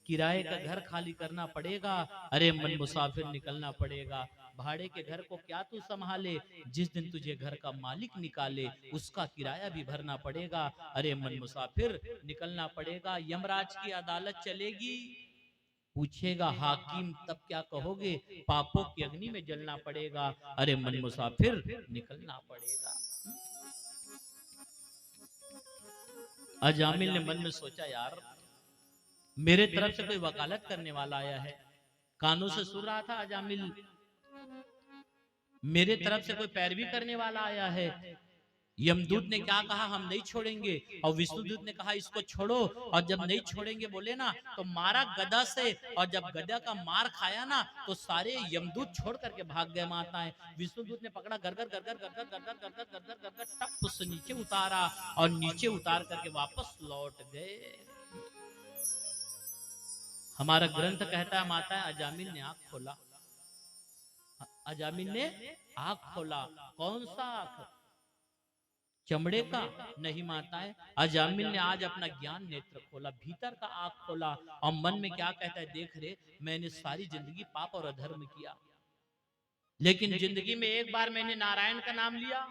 किराए का घर खाली करना पड़ेगा, अरे मन मुसाफिर निकलना पड़ेगा। भाड़े के घर को क्या तू संभाले, जिस दिन तुझे घर का मालिक निकाले उसका किराया भी भरना पड़ेगा, अरे मन मुसाफिर निकलना पड़ेगा। यमराज की अदालत चलेगी, पूछेगा हाकिम तब क्या कहोगे, पापों की अग्नि में जलना पड़ेगा, अरे मन मुसाफिर निकलना पड़ेगा। अजामिल ने मन में सोचा, यार मेरे तरफ से कोई वकालत करने वाला आया है। कानों से सुन रहा था अजामिल, मेरे तरफ से कोई पैरवी करने वाला आया है। यमदूत ने क्या कहा, हम नहीं छोड़ेंगे, और विष्णुदूत ने कहा इसको छोड़ो, और जब नहीं छोड़ेंगे बोले ना तो मारा गदा से, और जब गदा का मार खाया ना तो सारे यमदूत छोड़ करके भाग गए माताएं। विष्णुदूत ने पकड़ा, गरगर गरगर गरगर गरगर गरगर गरगर गरगर टप से नीचे उतारा, और नीचे उतार करके वापस लौट गए। हमारा ग्रंथ कहता है माता अजामिल ने आंख खोला, अजामिल ने आंख खोला। कौन सा आंख, चमड़े का नहीं माताएं, अजामिल ने आज अपना ज्ञान नेत्र खोला, भीतर का आंख खोला, और मन में क्या कहता है, देख रे मैंने सारी जिंदगी पाप और अधर्म किया, लेकिन जिंदगी में एक बार मैंने नारायण का नाम लिया,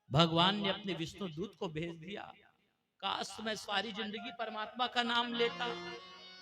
भगवान ने अपने विष्णु दूत को भेज दिया। काश मैं सारी जिंदगी परमात्मा का नाम लेता।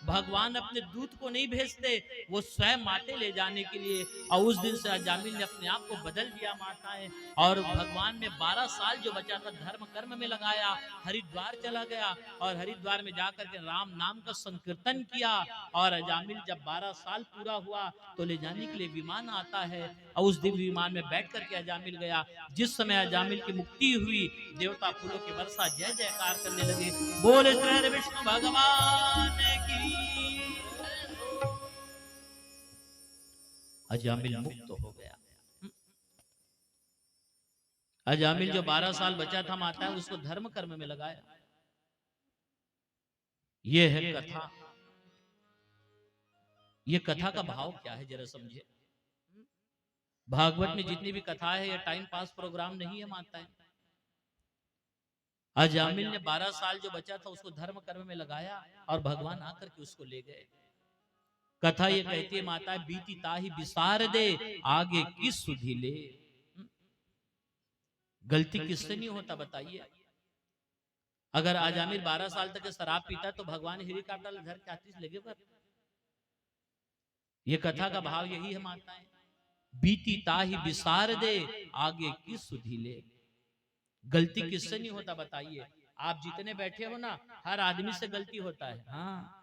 भगवान अपने दूत को नहीं भेजते, वो स्वयं आते ले जाने के लिए। और उस दिन से अजामिल ने अपने आप को बदल दिया माताएं, और भगवान में 12 साल जो बचा था धर्म कर्म में लगाया, हरिद्वार चला गया, और हरिद्वार में जाकर के राम नाम का संकीर्तन किया। और अजामिल जब 12 साल पूरा हुआ तो ले जाने के लिए विमान आता है, और उस दिव्य विमान में बैठ करके अजामिल गया। जिस समय अजामिल की मुक्ति हुई, देवता फूलों की वर्षा जय जयकार करने लगे, बोले श्री विष्णु भगवान की। अजामिल मुक्त हो गया। अजामिल जो 12 साल बचा था माता है, उसको धर्म कर्म में लगाया। ये है कथा। ये कथा का भाव क्या है जरा समझिए। भागवत में जितनी भी कथा है, ये टाइम पास प्रोग्राम नहीं है माता है। अजामिल ने 12 साल जो बचा था उसको धर्म कर्म में लगाया, और भगवान आकर के उसको ले गए। कथा ये कहती है माता, बीती ताही विसार दे, आगे किस सुधी ले। गलती किससे नहीं होता बताइए। अगर अजामिल 12 साल तक शराब पीता तो भगवान हेलीकॉप्टर घर के आतिश लगे पर। ये कथा का भाव यही है माताएं, बीती ताही विसार दे, आगे किस सुधी ले। गलती किससे नहीं होता बताइए। आप जितने बैठे हो ना, हर आदमी से गलती होता है। हाँ,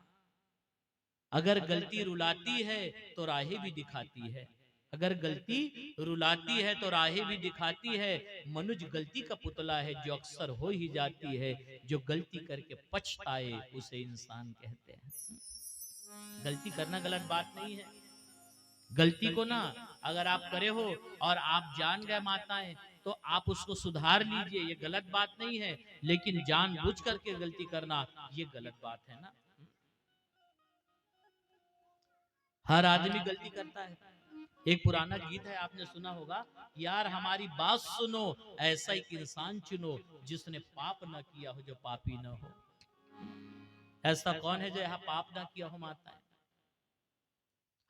अगर गलती रुलाती है तो राहें भी दिखाती है, अगर गलती रुलाती है तो राहें भी दिखाती है। मनुज गलती का पुतला है, जो अक्सर हो ही जाती है, जो गलती करके पछताए उसे इंसान कहते हैं। गलती करना गलत बात नहीं है। गलती को ना अगर आप करे हो और आप जान गए माताएं, तो आप उसको सुधार लीजिए, ये गलत बात नहीं है। लेकिन जानबूझ करके गलती करना ये गलत बात है ना। हर आदमी गलती करता है। एक पुराना गीत है, आपने सुना होगा, यार हमारी बात सुनो, ऐसा एक इंसान चुनो जिसने पाप ना किया हो, जो पापी ना हो। ऐसा कौन है जो यहाँ पाप ना किया हो माता है।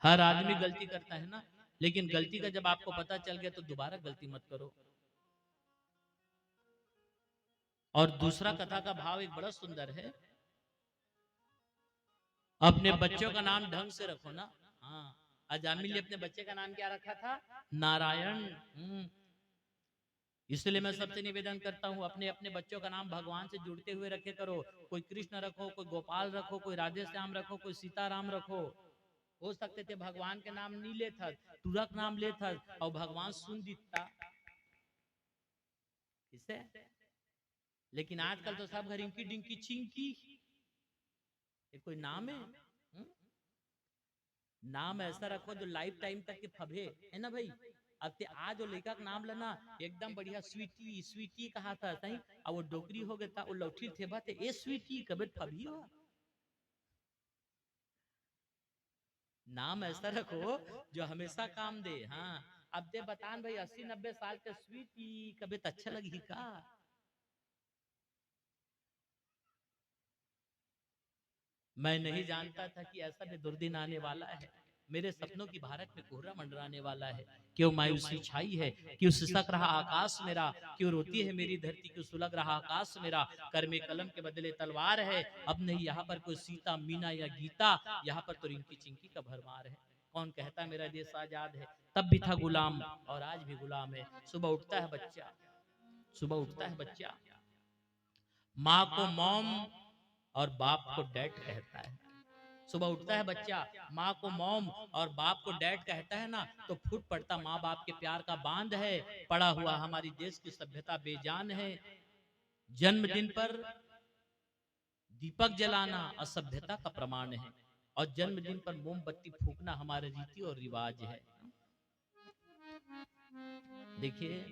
हर आदमी गलती करता है ना, लेकिन गलती का जब आपको पता चल गया तो दोबारा गलती मत करो। और दूसरा कथा का भाव एक बड़ा सुंदर है, अपने बच्चों का नाम ढंग से रखो ना। हाँ, अजामिल ने अपने बच्चे का नाम क्या रखा था, नारायण। इसलिए मैं सबसे निवेदन करता हूँ, अपने अपने बच्चों का नाम भगवान से जुड़ते हुए रखे करो। कोई कृष्ण रखो, कोई गोपाल रखो, कोई राधे श्याम रखो, कोई सीताराम रखो। हो सकते थे भगवान के नाम नहीं ले था, तुरक नाम ले था, और भगवान सुन दिता इसे। लेकिन आजकल तो सब घर इंकी डिंकी चिंकी, ये कोई नाम है? नाम ऐसा रखो जो लाइफ टाइम तक के फबे है ना भाई। अब ते आज वो लड़का का नाम लेना एकदम बढ़िया, स्वीटी स्वीटी कहा था सही, और वो डोकरी हो गया था, वो लौठी थे बात ए स्वीटी कबे फबी हो। नाम ऐसा रखो जो हमेशा काम दे। हाँ, अब दे बतान भाई 80-90 साल के स्वीटी कबे अच्छा लगी का। मैं नहीं जानता था कि ऐसा भी दुर्दिन आने वाला है। मेरे सपनों की भारत में कोहरा मंडराने वाला है। क्यों मायूसी छाई है, क्यों सिसक रहा आकाश मेरा, क्यों रोती है मेरी धरती, क्यों सुलग रहा आकाश मेरा। कर में कलम के बदले तलवार है, अब नहीं यहाँ पर कोई सीता मीना या गीता, यहाँ पर तो रिंकी चिंकी का भरमार है। कौन कहता मेरा देश आजाद है, तब भी था गुलाम और आज भी गुलाम है। सुबह उठता है बच्चा, सुबह उठता है बच्चा, माँ को मॉम और बाप को डैड कहता है। सुबह उठता है बच्चा, माँ को मॉम और बाप को डैड कहता है ना, तो फूट पड़ता माँ बाप के प्यार का बांध है। पड़ा हुआ हमारी देश की सभ्यता बेजान है। जन्मदिन पर दीपक जलाना असभ्यता का प्रमाण है, और जन्मदिन पर मोमबत्ती फूकना हमारे रीति और रिवाज है। देखिए,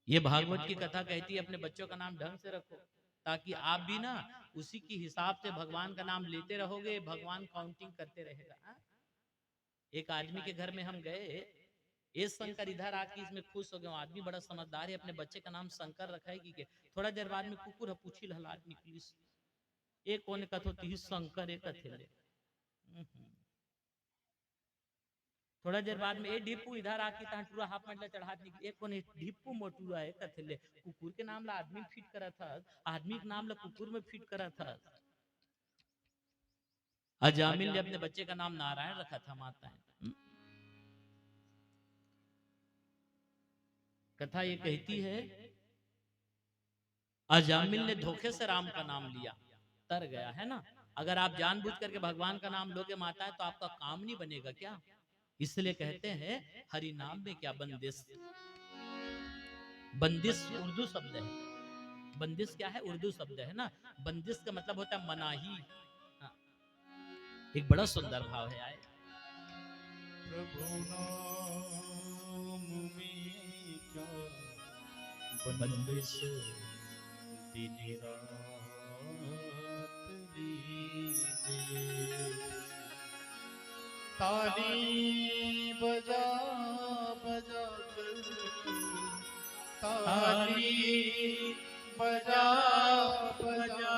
ये भागवत की कथा कहती है अपने बच्चों का नाम ढंग से रखो, ताकि आप भी ना उसी के हिसाब से भगवान का नाम लेते रहोगे, भगवान काउंटिंग करते रहेगा। हाँ? एक आदमी के घर में हम गए, ये शंकर इधर आके इसमें खुश हो गए। आदमी बड़ा समझदार है, अपने बच्चे का नाम शंकर रखा है कि थोड़ा देर बाद में कुकुर है पूछी लहलाट निकली, एक कोने कथो ती शंकर एक थेले। थोड़ा देर बाद में ए ढिप्पू इधर आके ता टूरा हाफ मंडला चढ़ा निकली, एक कोने ढिप्पू मोटूरा है कथेले। कुकुर के नाम ला आदमी फिट करा था, आदमी के नाम ला कुकुर में फिट करा था। अजामिल ने अपने बच्चे का नाम नारायण रखा था। माताएं, कथा ये कहती है अजामिल ने धोखे से राम का नाम लिया, तर गया है ना। अगर आप जानबूझ करके भगवान का नाम लोगे माता है, तो आपका काम नहीं बनेगा क्या। इसलिए कहते हैं हरि नाम में क्या बंदिश। बंदिश उर्दू शब्द है, बंदिश क्या है, उर्दू शब्द है ना। बंदिश का मतलब होता है मनाही। हाँ, एक बड़ा सुंदर भाव है। आए प्रभु नाम में क्या बंदिश दिन रात लीजिए। ताली बजा बजा कर, ताली बजा बजा